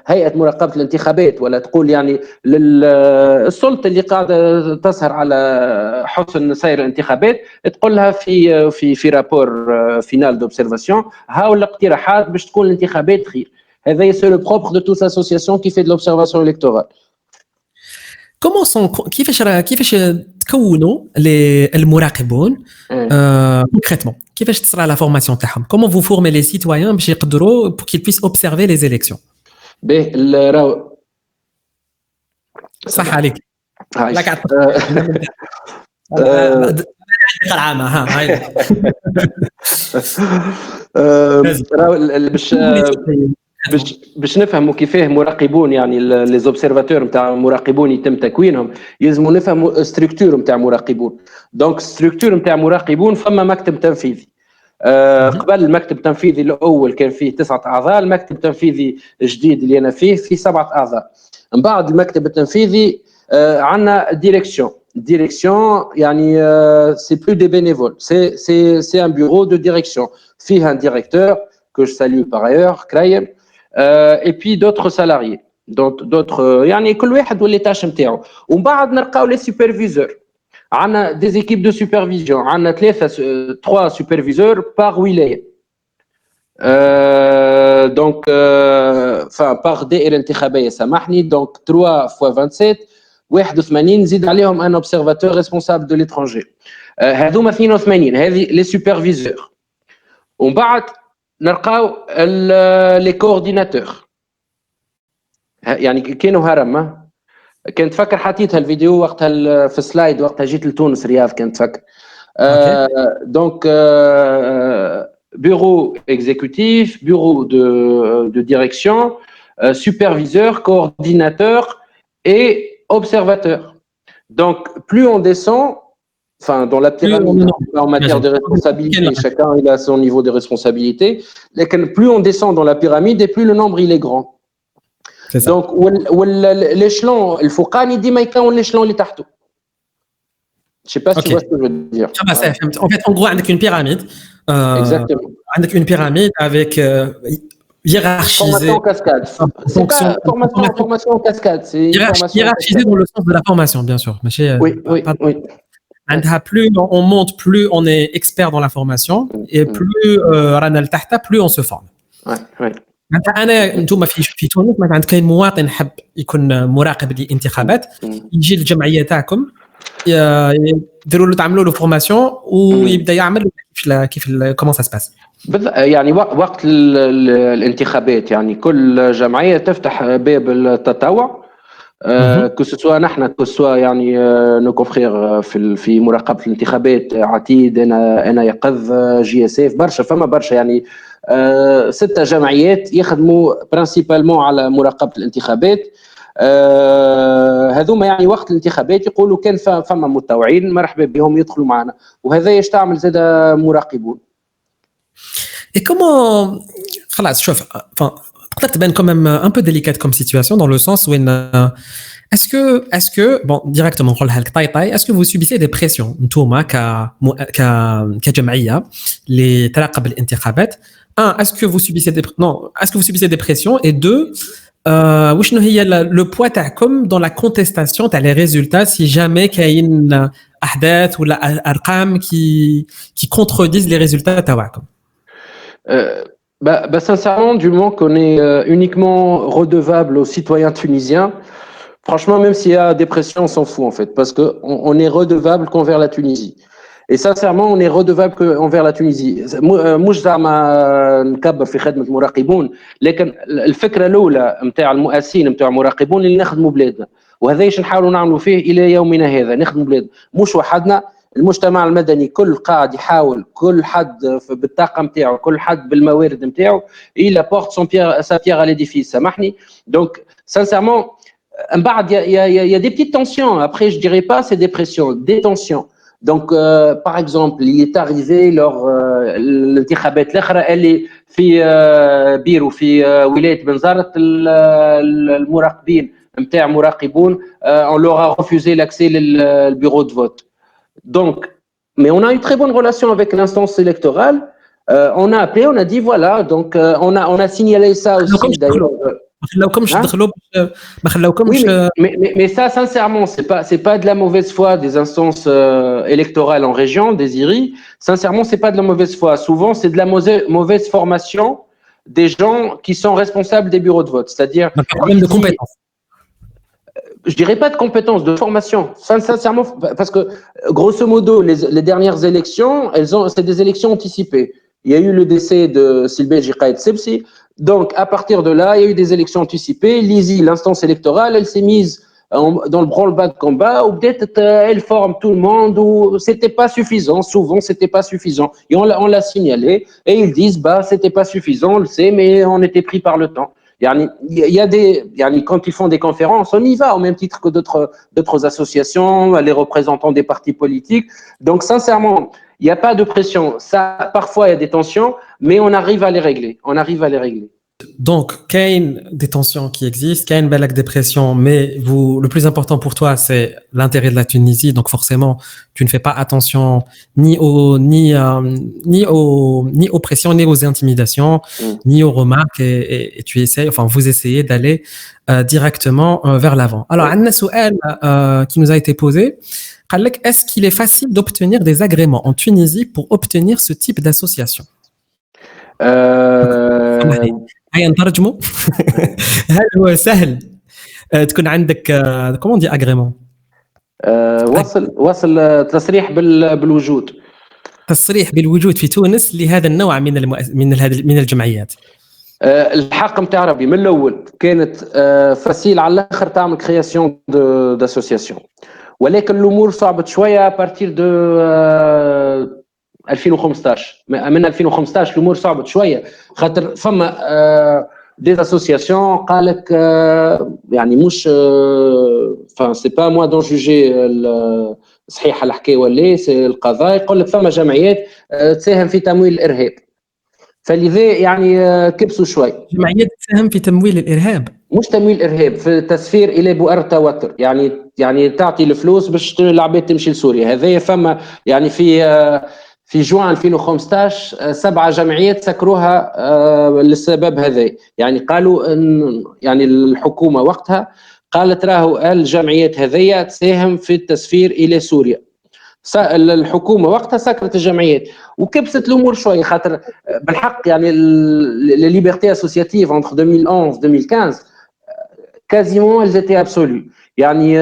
هيئة مراقبة الانتخابات ولا تقول يعني للسلطة اللي قاعدة تسهر على حسن سير الانتخابات تقول لها في رابور فينال d'observation هاو الاقتراحات باش تكون الانتخابات خير. هذا c'est le propre de toute association qui fait de l'observation électorale. كيفاش تكونوا المراقبون concrètement كيفاش تصرى لا فورماسيون تاعهم comment vous formez les citoyens باش يقدروا pour qu'ils puissent observer les élections راهو صح عليك لك العامة هاي باش نفهموا كيفاه مراقبون يعني لي زوبسيرفاتور نتاع مراقبون يتم تكوينهم يلزموا نفهموا ستركتور نتاع مراقبون. دونك ستركتور نتاع مراقبون فما مكتب تنفيذي قبل المكتب التنفيذي الاول كان فيه 9 اعضاء المكتب التنفيذي الجديد اللي انا فيه 7 اعضاء. من بعد المكتب التنفيذي عندنا ديريكسيون يعني سي بلو دي بينيفول سي ان بيرو دو ديريكسيون فيه ان ديريكتور que je salue par ailleurs كرايم et puis d'autres salariés d'autres يعني كل واحد واللي تاش نتاعو. ومن بعد نلقاو لي سوبرفيزور عندنا دي زيكيب دو سوبرفيزيون عندنا 3 سوبرفيزور باغ ولايه دونك باغ دائره انتخابيه سامحني دونك 3 fois 27 81 نزيد عليهم ان اوبسيرفاتور ريسبونسابل دو ليترونجي. هذوما 82 هذه لي سوبرفيزور. ومن بعد نلقاو لي كورديناتور. يعني كانوا هرم كنت فكر حطيتها الفيديو وقتها في السلايد وقتها جيت لتونس رياض كنت فكر. دونك bureau exécutif, bureau de direction, superviseur, coordinateur et observateur. Donc, plus on descend, enfin, dans la pyramide, en matière de responsabilité, chacun il a son niveau de responsabilité. Plus on descend dans la pyramide et plus le nombre il est grand. Donc, l'échelon, il faut qu'on ait dit l'échelon il est تحته. Je sais pas si tu vois ce que je veux dire. En fait, en gros, avec une pyramide. Exactement. Avec une pyramide avec hiérarchisé. Formation en cascade. C'est pas formation en cascade. C'est hiérarchisé dans le sens de la formation, bien sûr. Oui. Plus on monte, plus on est expert dans la formation, et plus on se forme. Ouais. انتم في تونس مثلا كاين مواطن حب يكون مراقب للانتخابات يجي للجمعيه تاعكم يديروا له تعملوا له فورماسيون ويبدا يعمل كيف كومون سا سباس. يعني وقت الانتخابات يعني كل جمعيه تفتح باب التطوع كسوا نحن كسوا يعني نو كونفرير في مراقبه الانتخابات عتيد انا يقظ جي اس اف برشا يعني 6 جمعيات يخدموا برينسيبالمون على مراقبه الانتخابات. هذوما يعني وقت الانتخابات يقولوا كان فما متطوعين مرحبا بهم يدخلوا معنا وهذا يشتعمل زاد مراقبون. Et comment خلاص شوف تقدر تبان quand même un peu délicate comme situation dans le sens où est-ce que bon directement نقولها لك طاي est-ce que vous subissez des pressions نتوما كجمعيه اللي تراقب الانتخابات. Est-ce que vous subissez des pressions et 2 وشنو هي le poids تاعكم dans la contestation تاع les résultats si jamais كاين احداث ولا ارقام qui contredisent les résultats تاعكم. Sincèrement, du moment qu'on est uniquement redevable aux citoyens tunisiens, franchement, même s'il y a des pressions, on s'en fout en fait, parce qu'on est redevable qu'envers la Tunisie. Et sincèrement, on est redevable qu'envers la Tunisie. مش زعما نكبر في خدمة المراقبون، لكن الفكرة الأولى نتاع المؤسسين نتاع المراقبون اللي نخدموا بلادنا، وهذا ايش نحاولوا نعملوا فيه إلى يومنا هذا، نخدموا بلادنا، مش وحدنا. المجتمع المدني كل قاعد يحاول كل حد بالطاقه نتاعو كل حد بالموارد نتاعو il apporte sa pierre à l'édifice سامحني. Donc sincèrement من بعد il y a des petites tensions, après je dirais pas c'est des pressions, des tensions. Donc par exemple il est arrivé lors الانتخابات الاخرى اللي في بيرو في ولايه بنزرت المراقبين نتاع مراقبون on leur a refusé l'accès للبيرو de vote. Donc, mais on a une très bonne relation avec l'instance électorale. On a appelé, on a dit voilà, donc on a signalé ça aussi d'ailleurs. Oui, mais ça, sincèrement, c'est pas de la mauvaise foi des instances électorales en région, des IRI. Sincèrement, c'est pas de la mauvaise foi. Souvent, c'est de la mauvaise formation des gens qui sont responsables des bureaux de vote. C'est-à-dire un problème de compétences. Je dirais pas de compétences, de formation. Sincèrement, parce que grosso modo, les dernières élections, c'est des élections anticipées. Il y a eu le décès de Silbej Qaïd Sebsi. Donc, à partir de là, il y a eu des élections anticipées. L'ISI, l'instance électorale, elle s'est mise dans le branle-bas de combat, ou peut-être elle forme tout le monde, ou c'était pas suffisant. Souvent, c'était pas suffisant. Et on l'a signalé, et ils disent, c'était pas suffisant, on le sait, mais on était pris par le temps. Il y a des, quand ils font des conférences, on y va au même titre que d'autres associations, les représentants des partis politiques. Donc, sincèrement, il n'y a pas de pression. Ça, parfois, il y a des tensions, mais on arrive à les régler. Donc, il y a des tensions qui existent, il y a une dépression, mais le plus important pour toi, c'est l'intérêt de la Tunisie. Donc, forcément, tu ne fais pas attention ni aux pressions, ni aux intimidations, ni aux remarques, et tu essayes, enfin, vous essayez d'aller directement vers l'avant. Alors, un su'al qui nous a été posé. Est-ce qu'il est facile d'obtenir des agréments en Tunisie pour obtenir ce type d'association? هيا نترجموا. هل هو سهل تكون عندك comment on dit agrément? وصل تصريح بالوجود. تصريح بالوجود في تونس لهذا النوع من الجمعيات. الحق نتاع ربي من الاول كانت فاسيل على الاخر تعمل كرياسيون داسوسياسيون، ولكن الامور صعبت شويه ابارتير دو 2015. من 2015 الامور صعبت شويه خاطر فما دي اسوسياسيون قالك يعني مش سي با موا دون جوجي صحيح الحكايه ولا سي القضاء، يقول لك فما جمعيات تساهم في تمويل الارهاب، فلذا يعني كبسوا شوي. جمعيات تساهم في تمويل الارهاب؟ مش تمويل ارهاب، في تسفير الى بؤر التوتر، يعني تعطي الفلوس باش العباد تمشي لسوريا. هذايا فما يعني في جوان 2015 7 جمعيات سكروها للسبب هذا. يعني قالوا ان يعني الحكومه وقتها قالت راهو الجمعيات هذيا تساهم في التسفير الى سوريا. الحكومه وقتها سكرت الجمعيات وكبست الامور شويه، خاطر بالحق يعني لي ليبرتي اسوسياتيف entre 2011 2015 كازيمون elles étaient absolues. يعني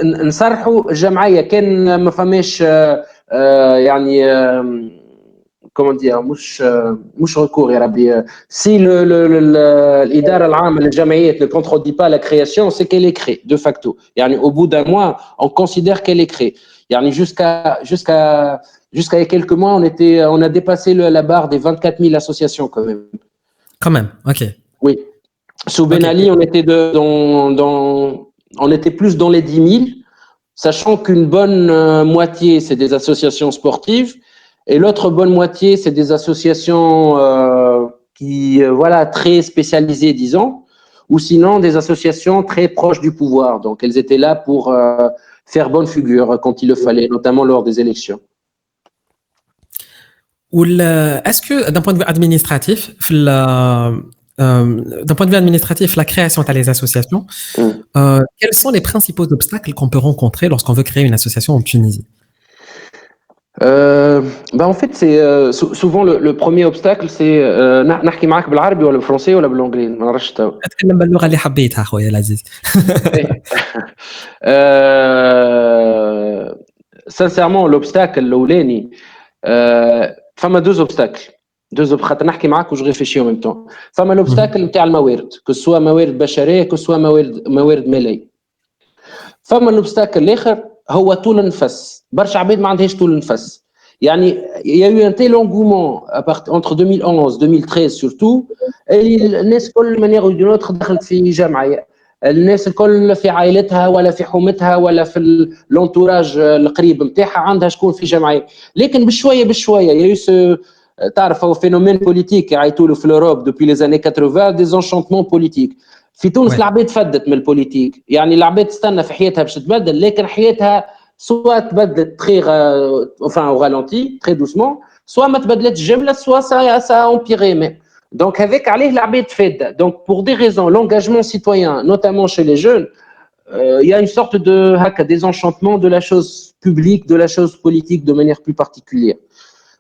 نصرحوا الجمعيه كان ما فماش يعني كومون دير مش ريكور يا ربي، سي الاداره العامه للجمعيات ne contredit pas la création, c'est qu'elle est créée de facto. يعني au bout d'un mois on considère qu'elle est créée. يعني jusqu'à il y a quelques mois on a dépassé la barre des 24 000 associations quand même. OK. Oui. Sous Ben Ali, on était on était plus dans les 10 000, sachant qu'une bonne moitié c'est des associations sportives et l'autre bonne moitié c'est des associations qui voilà très spécialisées disons, ou sinon des associations très proches du pouvoir. Donc elles étaient là pour faire bonne figure quand il le fallait, notamment lors des élections. Est-ce que d'un point de vue administratif, la création des associations, quels sont les principaux obstacles qu'on peut rencontrer lorsqu'on veut créer une association en Tunisie? En fait, c'est souvent le premier obstacle, c'est نحكي معاك بالعربي ولا بالفرنسي ولا بالانجليزي؟ ما نعرفش تو. اتكلم باللغه اللي حبيتها خويا العزيز. Sincèrement, l'obstacle الاولاني فما deux خاطر نحكي معاك وجو ريفيشي en même temps. فما l'obstacle نتاع الموارد، que soit موارد بشريه que soit موارد ماليه. فما l'obstacle الاخر هو طول النفس. برشا عباد ما عندهاش طول النفس. يعني il y a eu un tel engouement entre 2011 2013 surtout، الناس كل manière ou d'une autre دخلت في جمعيه. الناس الكل في عائلتها ولا في حومتها ولا في الانتوراج القريب نتاعها عندها شكون في جمعيه، لكن بشويه يا تعرف هو فينومين بوليتيك يعيطوا له في الاوروب دوبي لي زاني 80 ديزونشونتمون بوليتيك. في تونس العباد فدت من البوليتيك، يعني العباد تستنى في حياتها باش تتبدل، لكن حياتها سواء تبدلت تري enfin au ralenti très doucement، سواء ما تبدلتش جمله سواء ça empiré même. Donc avec عليه العباد فاده. Donc pour des raisons l'engagement citoyen notamment chez les jeunes il y a une sorte de désenchantement de la chose publique, de la chose politique de manière plus particulière.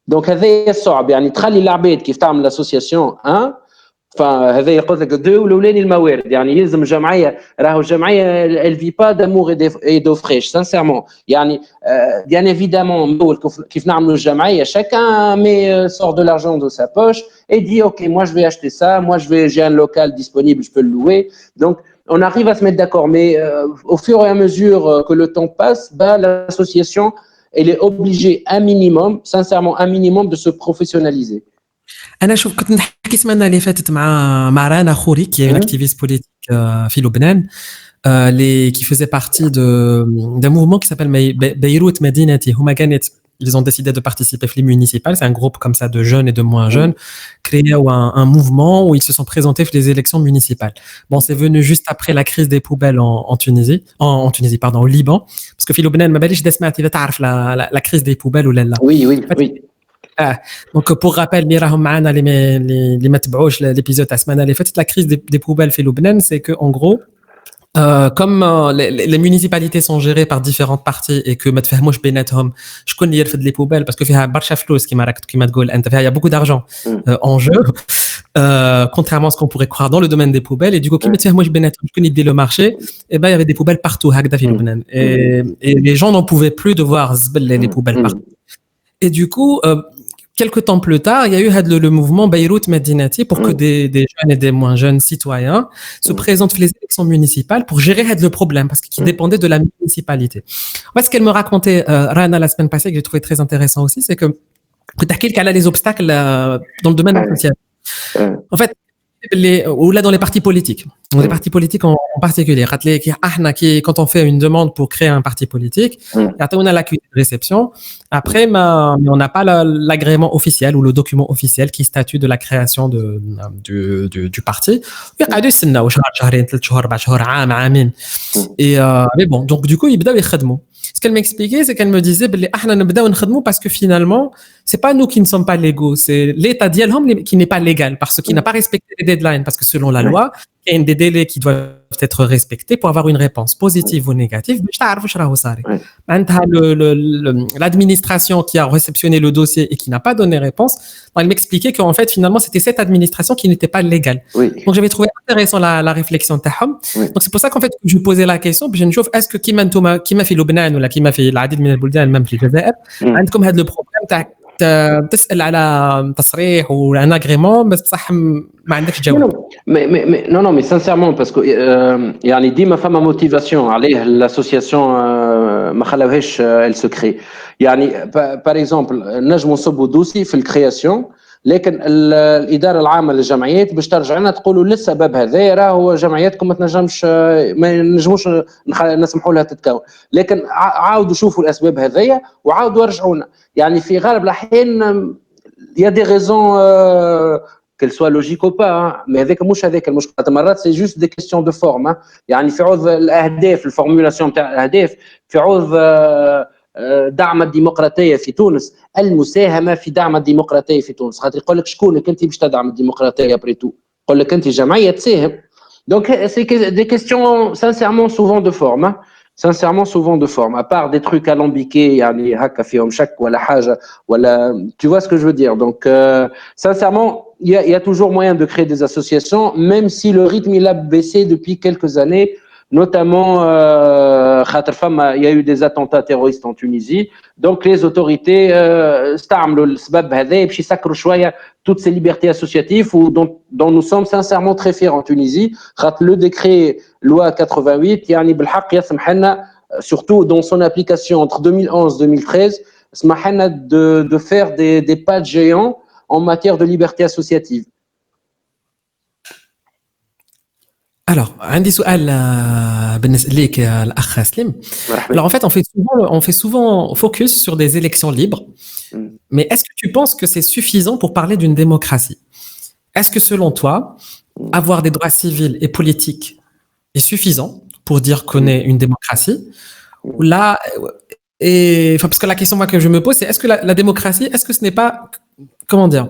Donc هذا صعب، يعني تخلي العباد كيف تعمل l'association فهذا يقول لك دو الاولاني الموارد. يعني يلزم جمعيه، راهو الجمعيه elle vit pas d'amour et d'eau fraîche sincèrement. يعني bien évidemment كيف نعملوا الجمعيه chacun met sort de l'argent de sa poche et dit ok moi je vais acheter ça, moi j'ai un local disponible, je peux le louer. Donc on arrive à se mettre d'accord, mais au fur et à mesure que le temps passe, l'association elle est obligée sincèrement un minimum de se professionnaliser. انا شوف كنت نحكي السمانه اللي فاتت مع رانا خوري qui est une activiste politique في لبنان qui faisait partie d'un mouvement qui s'appelle Beyrouth Medinati. هما كانت ils ont décidé de participer aux municipales, c'est un groupe comme ça de jeunes et de moins jeunes créé un mouvement où ils se sont présentés pour les élections municipales. Bon, c'est venu juste après la crise des poubelles en Tunisie, pardon, au Liban, parce que في لبنان ما باليش دسمعت إذا تعرف la crise des poubelles ولا لا. Oui. Donc pour rappel اللي راهم معنا اللي ما تبعوش l'épisode تاع السمانه اللي فاتت, la crise des poubelles في لبنان c'est que en gros comme les municipalités sont gérées par différentes parties et que ما تفهموش بيناتهم شكون اللي يرفد les poubelles parce que فيها برشا فلوس كيما تقول انت فيها beaucoup d'argent en jeu. contrairement à ce qu'on pourrait croire dans le domaine des poubelles. Et du coup, qui me dit, moi, je connais le marché, et ben, il y avait des poubelles partout, هكذا في لبنان. Et les gens n'en pouvaient plus de voir les poubelles partout. Et du coup, quelques temps plus tard, il y a eu le mouvement Beyrouth Medinati pour que des jeunes et des moins jeunes citoyens se présentent les élections municipales pour gérer le problème, parce qu'ils dépendaient de la municipalité. En fait, ce qu'elle me racontait, Rana, la semaine passée, que j'ai trouvé très intéressant aussi, c'est que tu as qu'elle a les obstacles dans le domaine social. En fait, ou là dans les partis politiques. Dans les partis politiques en particulier. Quand on fait une demande pour créer un parti politique, on a l'accusé de réception. Après, mais on n'a pas l'agrément officiel ou le document officiel qui statue de la création du parti. Et mais bon, donc du coup, ils بداو يخدموا. Ce qu'elle m'expliquait, c'est qu'elle me disait parce que finalement, c'est pas nous qui ne sommes pas légaux, c'est l'état d'Yalhom qui n'est pas légal, parce qu'il n'a pas respecté les deadlines, parce que selon la loi, il y a des délais qui doivent être respectés pour avoir une réponse positive ou négative. L'administration qui a réceptionné le dossier et qui n'a pas donné réponse, elle m'expliquait qu'en fait, finalement, c'était cette administration qui n'était pas légale. Donc, j'avais trouvé intéressant la réflexion de Tahom. Donc, c'est pour ça qu'en fait, je posais la question, puis je me dis, est-ce que qui m'a fait Lubnan ou qui m'a fait العديد من البلدان même في الجزائر عندكم هذا البروبليم تاع تسأل على تصريح ولا un agrément بس صح ما عندكش جواب. Non, mais sincèrement, parce que يعني ديما فما motivation عليه l'association ما خلاوهاش elle se crée. يعني par exemple نجموا نصبوا دوسي في الكرياسيون، لكن الاداره العامه للجمعيات باش ترجع لنا تقولوا للسبب هذا راهو جمعياتكم ما نجموش نسمحوا لها تتكون، لكن عاودوا شوفوا الاسباب هذيا وعاودوا رجعوا لنا. يعني في غالب الاحيان il y a des raisons qu'elles soient logiques ou pas, mais هذاك مش هذاك المشكل. مرات c'est juste des questions de forme. يعني في عوض الاهداف الفورمولاسيون تاع الاهداف، في عوض دعم الديمقراطيه في تونس، المساهمه في دعم الديمقراطيه في تونس. خاطر يقول لك شكونك انت باش تدعم الديمقراطيه بريتو؟ يقول لك انت جمعيه تساهم. Donc c'est des questions sincèrement souvent de forme. Sincèrement souvent de forme, à part des trucs alambiqués, يعني هكا فيهم شك ولا حاجه ولا tu vois ce que je veux dire. Donc sincèrement il y a toujours moyen de créer des associations, même si le rythme il a baissé depuis quelques années, notamment il y a eu des attentats terroristes en Tunisie. Donc les autorités استعملوا السبب هذا باش يسكروا شويه toutes ces libertés associatives dont nous sommes sincèrement très fiers en Tunisie. Le décret loi 88 يعني بالحق يسمح لنا surtout dans son application entre 2011-2013 سمح لنا de faire des pas de géants en matière de liberté associative. Alors, عندي سؤال بالنسبة ليك يا الأخ سليم. Alors en fait, on fait souvent focus sur des élections libres. Mais est-ce que tu penses que c'est suffisant pour parler d'une démocratie? Est-ce que selon toi, avoir des droits civils et politiques est suffisant pour dire qu'on est une démocratie? Ou là, parce que la question que je me pose, c'est est-ce que la démocratie, est-ce que ce n'est pas, comment dire,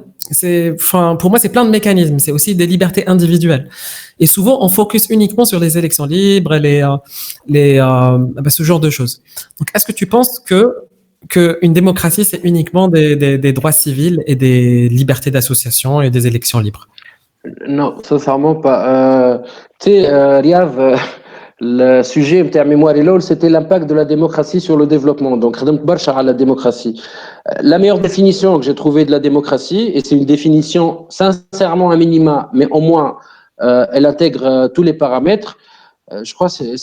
pour moi, c'est plein de mécanismes. C'est aussi des libertés individuelles. Et souvent, on focus uniquement sur les élections libres, ce genre de choses. Donc, est-ce que tu penses qu'une démocratie, c'est uniquement des droits civils et des libertés d'association et des élections libres? Non, sincèrement pas. Tu sais, Riav, le sujet de mémoire et l'ol, c'était l'impact de la démocratie sur le développement. Donc, à la démocratie. La meilleure définition que j'ai trouvée de la démocratie, et c'est une définition sincèrement un minima, mais au moins elle intègre tous les paramètres. Je crois que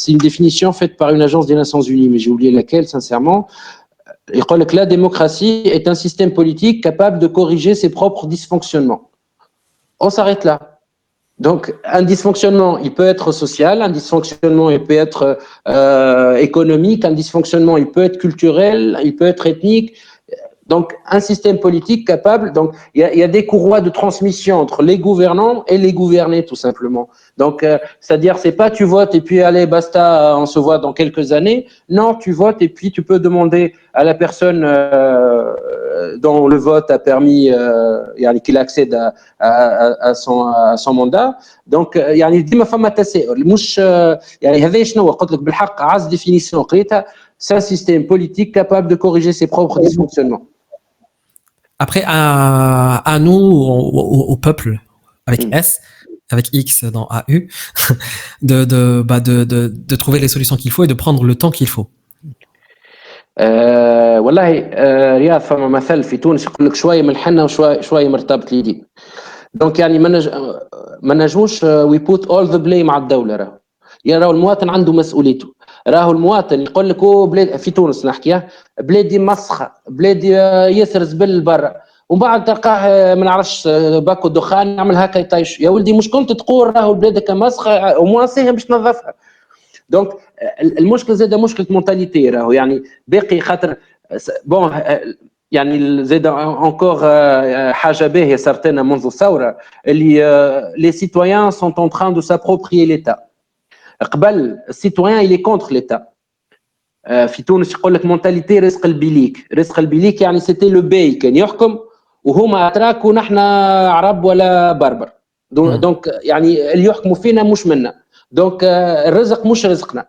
c'est une définition faite par une agence des Nations Unies, mais j'ai oublié laquelle, sincèrement. Il dit que la démocratie est un système politique capable de corriger ses propres dysfonctionnements. On s'arrête là. Donc, un dysfonctionnement, il peut être social, un dysfonctionnement, il peut être économique, un dysfonctionnement, il peut être culturel, il peut être ethnique. Donc, un système politique capable. Donc, il y a des courroies de transmission entre les gouvernants et les gouvernés, tout simplement. Donc, c'est-à-dire, c'est pas tu votes et puis allez, basta, on se voit dans quelques années. Non, tu votes et puis tu peux demander à la personne dont le vote a permis qu'il accède à son mandat. Donc, يعني ديما فما تساؤل. مش يعني هذا شنو قلت لك بالحق عز définition قريتها. C'est un système politique capable de corriger ses propres dysfonctionnements. Après, à nous, au peuple, avec S, avec X dans AU, de trouver les solutions qu'il faut et de prendre le temps qu'il faut. والله رياض فما مثل في تونس يقول لك شويه من الحنه وشويه مرتبط اليدين. دونك يعني ما نجموش وي بوت اول ذا بلاي على الدوله. راهو المواطن عنده مسؤوليته. راهو المواطن يقول لك بلاد في تونس نحكيها بلادي مسخه، بلادي ياسر زبل برا، ومن بعد تلقاه ما نعرفش باكو دخان يعمل هكا يطيش. يا ولدي مش كنت تقول راهو بلادك مسخه وما ساهم باش تنظفها. دونك المشكل زاد مشكله مونتاليتي راهو يعني باقي خاطر بون يعني زاد انكور حاجه باهيه صارت لنا منذ الثوره اللي لي سيتويان سون ان تران دو سابروبريي ليتا. قبل السيتويان اللي كونتر ليتا. في تونس يقول لك مونتاليتي رزق البيليك، رزق البيليك يعني سيتي لو باي كان يحكم وهما اتراك ونحن عرب ولا بربر. دونك يعني اللي يحكموا فينا مش منا. دونك الرزق مش رزقنا.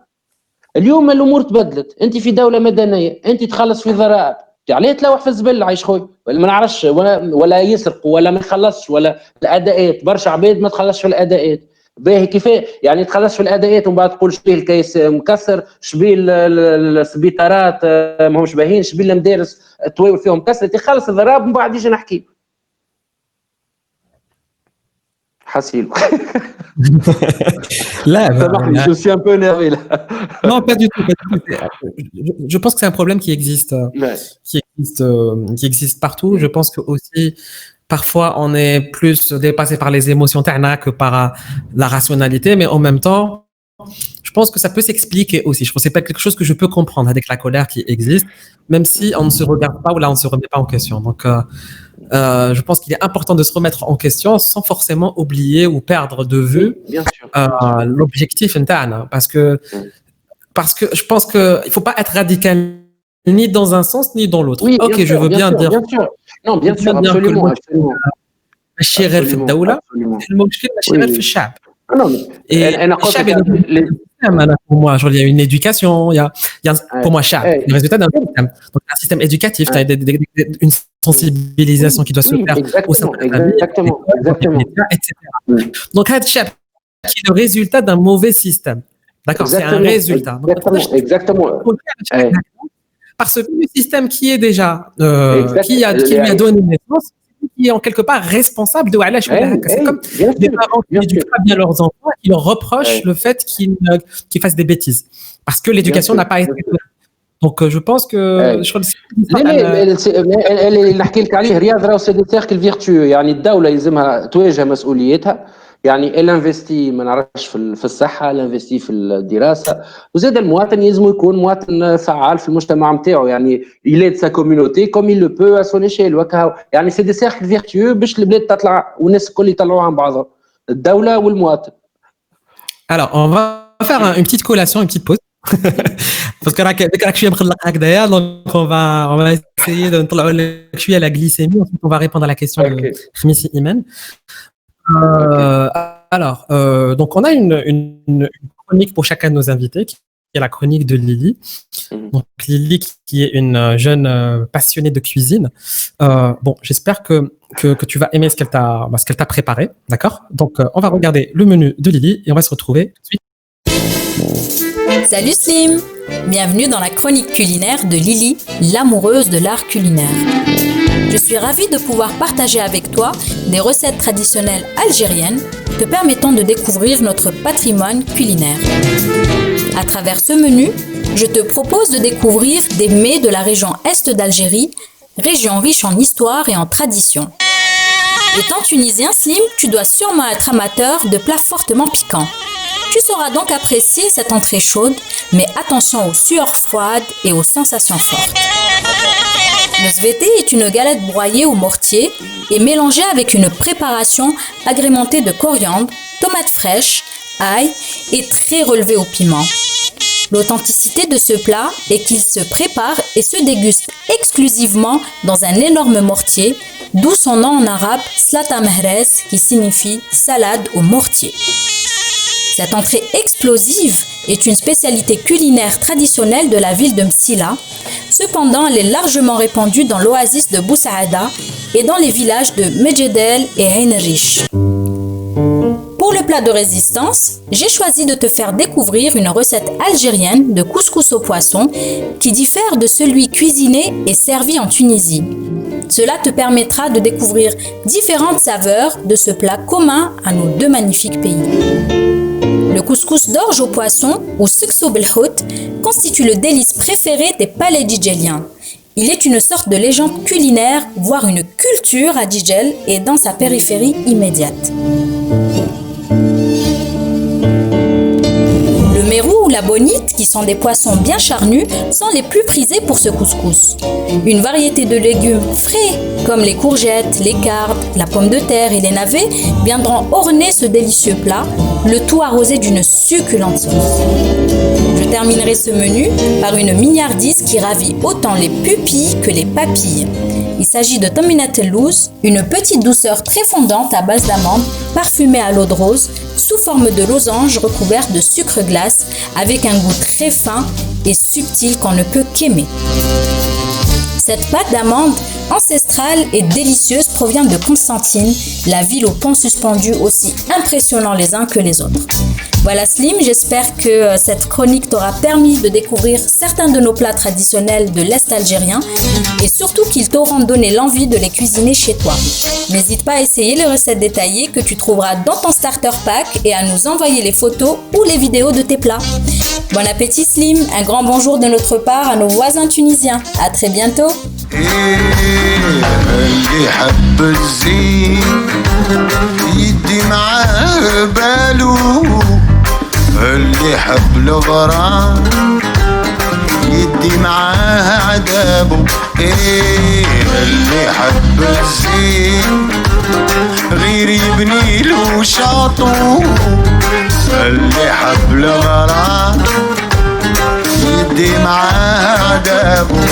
اليوم الامور تبدلت، انت في دوله مدنيه، انت تخلص في ضرائب، عليه تلوح في الزبل عايش خويا، ولا ما نعرفش ولا يسرقوا ولا ما يخلصش ولا الاداءات. برشا عباد ما تخلصش في الاداءات. باهي كيفاه يعني تخلصش في الاداءات ومن بعد تقول شبيه الكيس مكسر، شبيه السبيطارات ماهمش باهيين، شبيه المدارس تواول فيهم كسر، تخلص الضرائب ومن بعد يجي نحكي حسيلو. Là, je suis un peu énervé là. Non, pas du tout. Je pense que c'est un problème qui existe, qui existe partout. Je pense que aussi, parfois, on est plus dépassé par les émotions que par la rationalité, mais en même temps, je pense que ça peut s'expliquer aussi. Je pense que c'est pas quelque chose que je peux comprendre avec la colère qui existe, même si on ne se regarde pas ou là on ne se remet pas en question. Donc, je pense qu'il est important de se remettre en question sans forcément oublier ou perdre de vue l'objectif interne, parce que je pense que il faut pas être radical ni dans un sens ni dans l'autre. Oui, ok, je veux bien dire. Bien sûr. Non, bien sûr, absolument. مشيغل في الدولة، المشكلة مشيغل في الشعب. Et pour moi, il y a une éducation, il y a pour moi, le résultat d'un système. Donc, un système éducatif, une sensibilisation qui doit se faire au sein de la famille, etc. Donc, qui est le résultat d'un mauvais système. D'accord, c'est un résultat. Exactement. Parce que le système qui est déjà, qui lui a donné naissance, qui est en quelque part responsable de Walash. C'est comme des parents qui n'éduquent pas bien leurs enfants, qui leur reprochent le fait qu'ils fassent des bêtises. Parce que l'éducation n'a pas été faite. Donc je pense que اللي نحكي لك عليه رياض راهو سي دي سيركل فيرتوو. يعني الدوله يلزمها تواجه مسؤوليتها، يعني الانفستي ما نعرفش في الصحه، الانفستي في الدراسه، وزاد المواطن يلزم يكون مواطن فعال في المجتمع نتاعو، يعني يلاد سا كوميونيتي كوم يل بو ا سون ايشيل وكا. يعني سي دي سيركل فيرتوو باش البلاد تطلع والناس الكل يطلعوا عن بعضهم، الدوله والمواطن. Alors on va faire une petite collation, une petite pause. Parce que راك شويه مخلق هكذايا، donc on va essayer de نطلعوا لك شويه la glycémie. Ensuite on va répondre à la question de Khmisi Iman. Alors, donc on a une chronique pour chacun de nos invités, qui est la chronique de Lily. Donc Lily, qui est une jeune passionnée de cuisine. Bon, j'espère que tu vas aimer ce qu'elle t'a préparé, d'accord? Donc on va regarder le menu de Lily et on va se retrouver tout de suite. Salut Slim! Bienvenue dans la chronique culinaire de Lily, l'amoureuse de l'art culinaire. Je suis ravie de pouvoir partager avec toi des recettes traditionnelles algériennes te permettant de découvrir notre patrimoine culinaire. À travers ce menu, je te propose de découvrir des mets de la région Est d'Algérie, région riche en histoire et en tradition. Étant tunisien, Slim, tu dois sûrement être amateur de plats fortement piquants. Tu sauras donc apprécier cette entrée chaude, mais attention aux sueurs froides et aux sensations fortes. Le sveté est une galette broyée au mortier et mélangée avec une préparation agrémentée de coriandre, tomates fraîches, ail et très relevée au piment. L'authenticité de ce plat est qu'il se prépare et se déguste exclusivement dans un énorme mortier, d'où son nom en arabe Slata Mehrez, qui signifie salade au mortier. Cette entrée explosive est une spécialité culinaire traditionnelle de la ville de Msila. Cependant, elle est largement répandue dans l'oasis de Boussaada et dans les villages de Medjedel et Ain Riche. Pour le plat de résistance, j'ai choisi de te faire découvrir une recette algérienne de couscous au poisson qui diffère de celui cuisiné et servi en Tunisie. Cela te permettra de découvrir différentes saveurs de ce plat commun à nos deux magnifiques pays. Le couscous d'orge au poisson, ou suksou belhout, constitue le délice préféré des palais djidjéliens. Il est une sorte de légende culinaire, voire une culture à Djidjel et dans sa périphérie immédiate. Le mérou ou la bonite, qui sont des poissons bien charnus, sont les plus prisés pour ce couscous. Une variété de légumes frais, comme les courgettes, les cardes, la pomme de terre et les navets, viendront orner ce délicieux plat, le tout arrosé d'une succulente sauce. Je terminerai ce menu par une mignardise qui ravit autant les pupilles que les papilles. Il s'agit de tominatellouz, une petite douceur très fondante à base d'amandes, parfumée à l'eau de rose, sous forme de losange recouverte de sucre glace, avec un goût très fin et subtil qu'on ne peut qu'aimer. Cette pâte d'amande ancestrale et délicieuse provient de Constantine, la ville aux ponts suspendus aussi impressionnants les uns que les autres. Voilà Slim, j'espère que cette chronique t'aura permis de découvrir certains de nos plats traditionnels de l'Est algérien et surtout qu'ils t'auront donné l'envie de les cuisiner chez toi. N'hésite pas à essayer les recettes détaillées que tu trouveras dans ton starter pack et à nous envoyer les photos ou les vidéos de tes plats. Bon appétit Slim, un grand bonjour de notre part à nos voisins tunisiens. À très bientôt. اللي حب الغرام يدي معاه عذابه اللي حب الزين غير يبني له شاطو اللي حب الغرام يدي معاه عذابه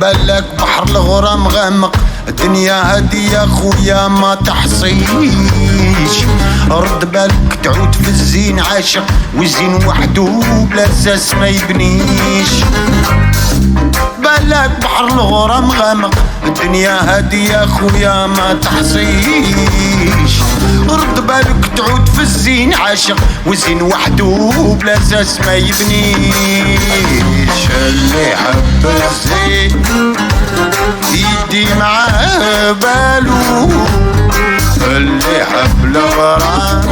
بالك بحر الغرام غامق الدنيا هادي يا خويا ما تحصيش رد بالك تعود في الزين عاشق والزين وحده بلا اساس ما يبنيش بالك بحر الغرام غامق الدنيا هادي يا خويا ما تحصيش رد بالك تعود في الزين عاشق والزين وحده بلا اساس ما يبنيش اللي حب الزين يدي معاه بالو اللي حب الغرام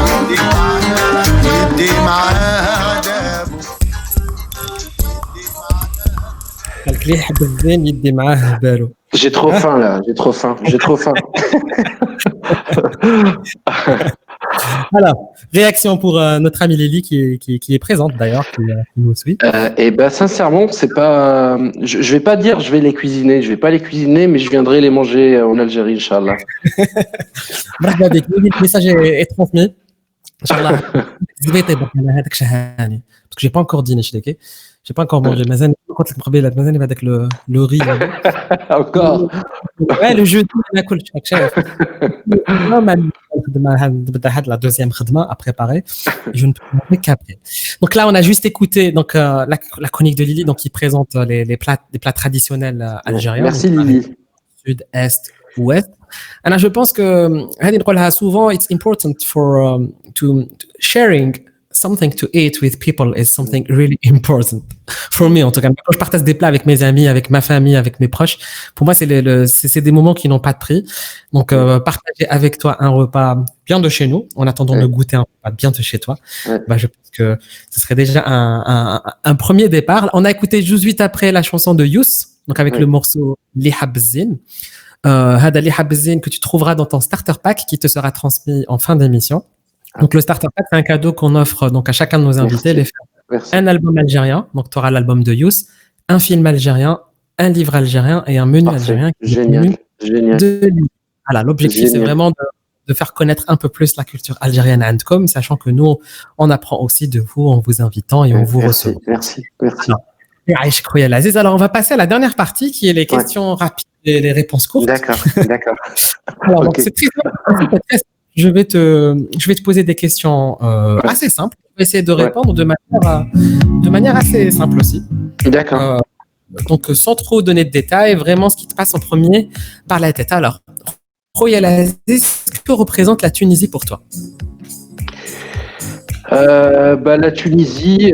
يدي معاه عذابو قالك لي يحب الزين يدي معاه بالو. J'ai trop faim là, j'ai trop faim. Alors, réaction pour notre amie Lily qui est présente d'ailleurs, qui nous suit. Et ben sincèrement, c'est pas, je vais pas dire je vais les cuisiner, je vais pas les cuisiner, mais je viendrai les manger en Algérie, Inch'Allah. مرحبا بك، le message est transmis. Inch'Allah. Parce que j'ai pas encore dîné, j'ai pas encore mangé. مازال قلت لك قبيله مازال هذاك le riz. Encore. Ouais, le jeudi ما ناكلش راك شايف. نبدا هاد la deuxième خدمه à préparer. Je ne peux manger qu'après. Donc là on a juste écouté donc la chronique de Lily donc qui présente les plats traditionnels algériens. Merci Lily. Sud, est, ouest. Alors je pense que هذه نقولها souvent it's important for to sharing something to eat with people is something really important for me en tout cas. Quand je partage des plats avec mes amis, avec ma famille, avec mes proches, pour moi c'est des moments qui n'ont pas de prix. Donc partager avec toi un repas bien de chez nous en attendant de goûter un repas bien de chez toi, bah, je pense que ce serait déjà un premier départ. On a écouté juste vite après la chanson de Youss, donc avec le morceau Li Habzin. Hada Li Habzin que tu trouveras dans ton starter pack qui te sera transmis en fin d'émission. Donc le starter pack c'est un cadeau qu'on offre donc à chacun de nos invités. Un album algérien, donc tu auras l'album de Youss, un film algérien, un livre algérien et un menu algérien. Génial. Voilà, l'objectif c'est vraiment de faire connaître un peu plus la culture algérienne à Andcom, sachant que nous, on apprend aussi de vous en vous invitant et en vous recevant. Merci. Alors, on va passer à la dernière partie qui est les questions rapides et les réponses courtes. D'accord. Alors, donc, c'est très simple. Je vais te poser des questions assez simples. Je vais essayer de répondre de manière assez simple aussi. D'accord. Donc, sans trop donner de détails, vraiment ce qui te passe en premier par la tête. Alors, Royal Aziz, que représente la Tunisie pour toi? La Tunisie,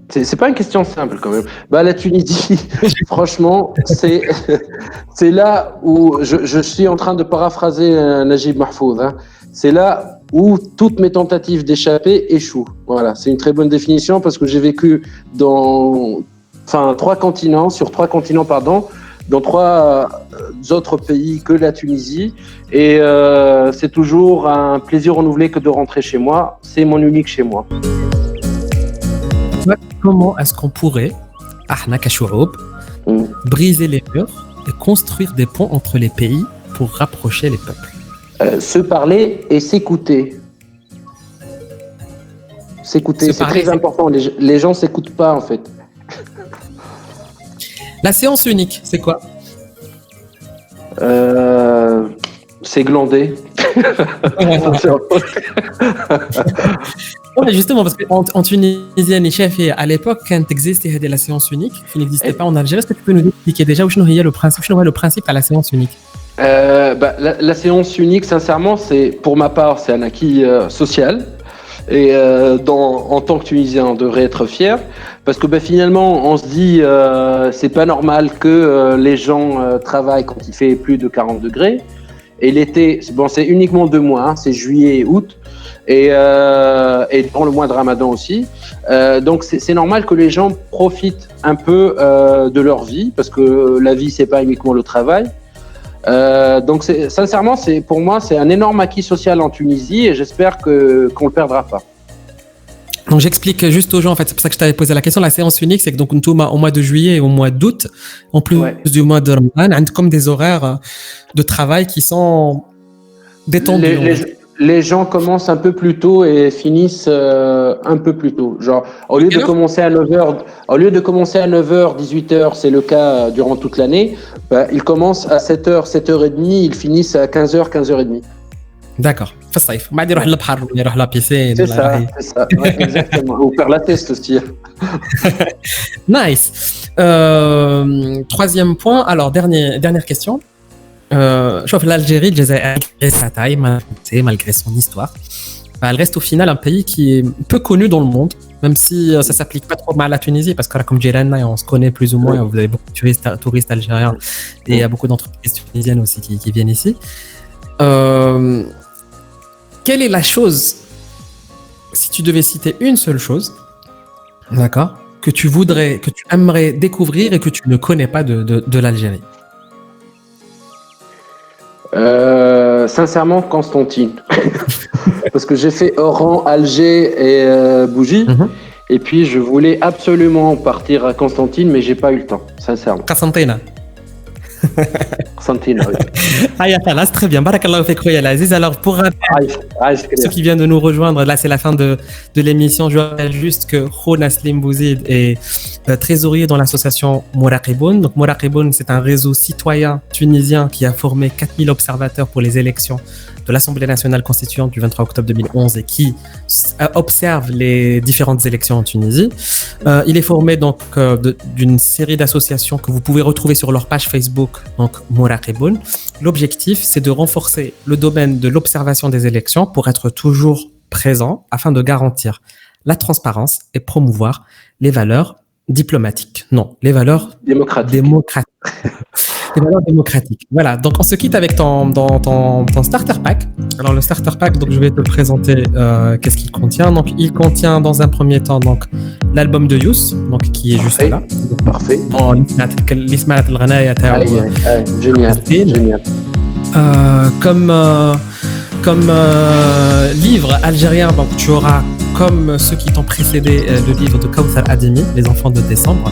c'est pas une question simple quand même. La Tunisie, franchement, c'est là où je suis en train de paraphraser Najib Mahfouz. Hein. C'est là où toutes mes tentatives d'échapper échouent. Voilà, c'est une très bonne définition parce que j'ai vécu dans trois continents, dans 3 autres pays que la Tunisie. Et c'est toujours un plaisir renouvelé que de rentrer chez moi. C'est mon unique chez moi. Comment est-ce qu'on pourrait, Ahna Kachouroub, briser les murs et construire des ponts entre les pays pour rapprocher les peuples? Se parler et s'écouter. S'écouter, c'est très important. Les gens ne s'écoutent pas en fait. La séance unique, c'est quoi? C'est glandé. Ouais, justement, parce qu'en Tunisie, chef, à l'époque, quand existait la séance unique, qui n'existait pas en Algérie, est-ce que tu peux nous expliquer déjà où est le principe à la séance unique? La séance unique, sincèrement, pour ma part, c'est un acquis social. Et en tant que Tunisien, on devrait être fier parce que finalement, on se dit c'est pas normal que les gens travaillent quand il fait plus de 40 degrés. Et l'été, c'est uniquement 2 mois, hein, c'est juillet et août, et dans le mois de Ramadan aussi. Donc c'est normal que les gens profitent un peu de leur vie parce que la vie, c'est pas uniquement le travail. Donc sincèrement, pour moi, c'est un énorme acquis social en Tunisie et j'espère qu'on le perdra pas. Donc j'explique juste aux gens, en fait, c'est pour ça que je t'avais posé la question. La séance unique, c'est que donc au mois de juillet et au mois d'août, en plus du mois de Ramadan, on a comme des horaires de travail qui sont détendus. Les gens commencent un peu plus tôt et finissent un peu plus tôt. Genre, au lieu de commencer à 9h, 18h, c'est le cas durant toute l'année, ils commencent à 7h, 7h30, ils finissent à 15h, 15h30. D'accord. في الصيف بعد يروح للبحر يروح لا بيسين c'est ça exactement ou faire la test aussi. Nice. Troisième point, alors dernière question. Chauffe l'Algérie, malgré sa taille, malgré son histoire, elle reste au final un pays qui est peu connu dans le monde, même si ça s'applique pas trop mal à la Tunisie, parce que là, comme Djirana, on se connaît plus ou moins, vous avez beaucoup de touristes algériens et il y a beaucoup d'entreprises tunisiennes aussi qui viennent ici. Quelle est la chose, si tu devais citer une seule chose, d'accord, que tu aimerais découvrir et que tu ne connais pas de l'Algérie? Sincèrement, Constantine. Parce que j'ai fait Oran, Alger et Bougie. Et puis, je voulais absolument partir à Constantine, mais j'ai pas eu le temps, sincèrement. Constantine. C'est très bien. Barakallahu fik Royal Aziz. Alors pour ceux qui viennent de nous rejoindre, là c'est la fin de l'émission. Je rappelle juste que Khona Slim Bouzid est trésorier dans l'association Mouraqiboun. Donc Mouraqiboun, c'est un réseau citoyen tunisien qui a formé 4000 observateurs pour les élections de l'Assemblée nationale constituante du 23 octobre 2011 et qui observe les différentes élections en Tunisie. Il est formé donc d'une série d'associations que vous pouvez retrouver sur leur page Facebook, donc Mouraqiboun. L'objectif, c'est de renforcer le domaine de l'observation des élections pour être toujours présent afin de garantir la transparence et promouvoir les valeurs diplomatiques. Non, les valeurs démocratiques. Les valeurs démocratiques. Voilà, donc on se quitte avec ton starter pack. Alors le starter pack, donc je vais te présenter qu'est-ce qu'il contient. Donc il contient dans un premier temps donc l'album de Youss, donc qui est juste là. Parfait. Génial. Comme livre algérien, donc tu auras, comme ceux qui t'ont précédé, le livre de Kawthar Ademi, Les enfants de décembre.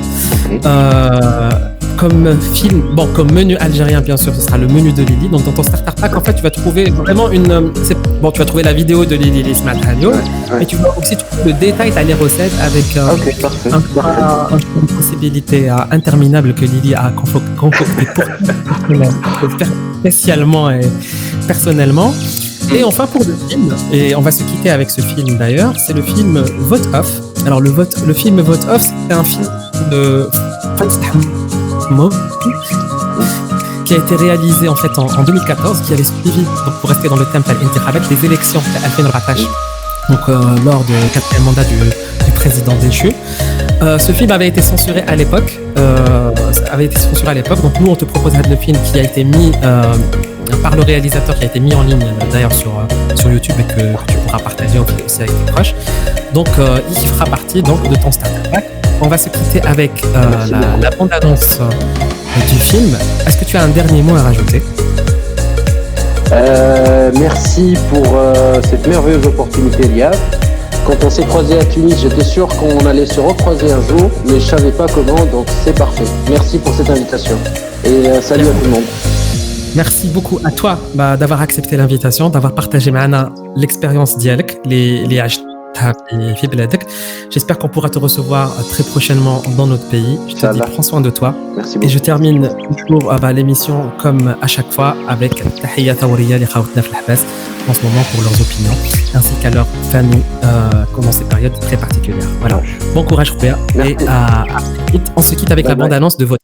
comme film, bon, comme menu algérien, bien sûr, ce sera le menu de Lily. Donc, dans ton starter pack, en fait, tu vas trouver vraiment bon, tu vas trouver la vidéo de Lily, mais tu vas aussi trouver le détail, t'as les recettes avec une possibilité interminable que Lily a concocté pour faire spécialement et personnellement. Et enfin, pour le film, et on va se quitter avec ce film d'ailleurs, c'est le film Vote Off. Alors, le film Vote Off, c'est un film de qui a été réalisé en fait en 2014, qui avait suivi, donc pour rester dans le thème avec les élections à Alfin Ratash, donc lors du 4e mandat du président déchu. Ce film avait été censuré à l'époque. Donc nous on te propose le film qui a été mis par le réalisateur, qui a été mis en ligne d'ailleurs sur YouTube et que tu pourras partager aussi avec tes proches. Donc il fera partie donc de ton starter pack. On va se quitter avec la bande-annonce du film. Est-ce que tu as un dernier mot à rajouter? Merci pour cette merveilleuse opportunité, Liab. Quand on s'est croisé à Tunis, j'étais sûr qu'on allait se recroiser un jour, mais je savais pas comment, donc c'est parfait. Merci pour cette invitation. Et salut à tout le monde. Merci beaucoup à toi d'avoir accepté l'invitation, d'avoir partagé معنا l'expérience ديالك les عشتها في بلادك. J'espère qu'on pourra te recevoir très prochainement dans notre pays. Je te dis prends soin de toi. Merci beaucoup. Et je termine toujours l'émission comme à chaque fois avec تحية ثورية لخواتنا في الحباس en ce moment pour leurs opinions ainsi qu'à leur famille pendant ces périodes très particulières. Voilà. Bon courage Khouya et à très vite. On se quitte avec la bande-annonce de votre.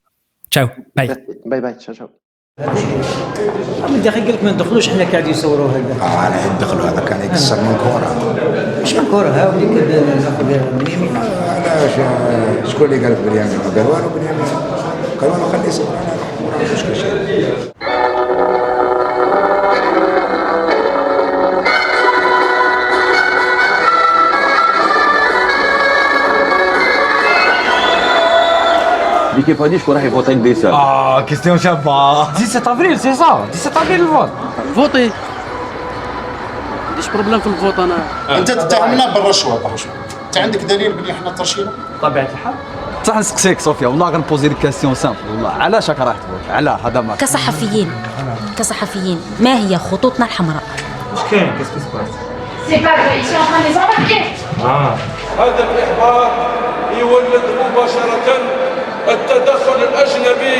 Ciao. Bye. Bye bye. Ciao ciao. من دقيقة قلت ما ندخلوش احنا قاعدين يصوروا هذا. انا يدخلوا هذا كان يكسر من كوره. مش من كورة ها وليك ناخذ من اليمين. علاش شكون اللي قال لك باليمين؟ قال والو باليمين. قال والو خليه يصور انا مش كل Qui pas dit je pourrais voter une décès. Ah, question sympa. 17 avril c'est ça 17 avril الفوت. فوتي عنديش بروبليم في الفوت انا. انت تتهمنا بالرشوه انت عندك دليل بلي احنا ترشينا؟ طبيعة الحال. صح نسقسيك صوفيا والله غنبوزي لك كاستيون سامبل والله علاش راك رايح تفوت؟ علاه هذا ما كصحفيين ما هي خطوطنا الحمراء؟ واش كاين كيسكو سباس؟ سي با فري سي اون تران ديزامباركي. هذا الإحباط يولد مباشرة التدخل الأجنبي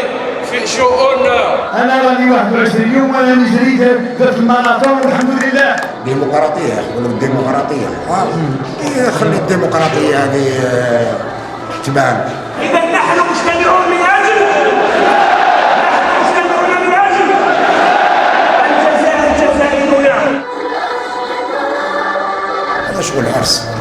في شؤوننا. انا راني 21 يوم وانا نجري في المناطق والحمد لله. ديمقراطيه يقولوا الديمقراطيه خلي الديمقراطيه هذه تبان. إذا نحن مجتمعون من أجل الجزائر. هذا شغل عرس.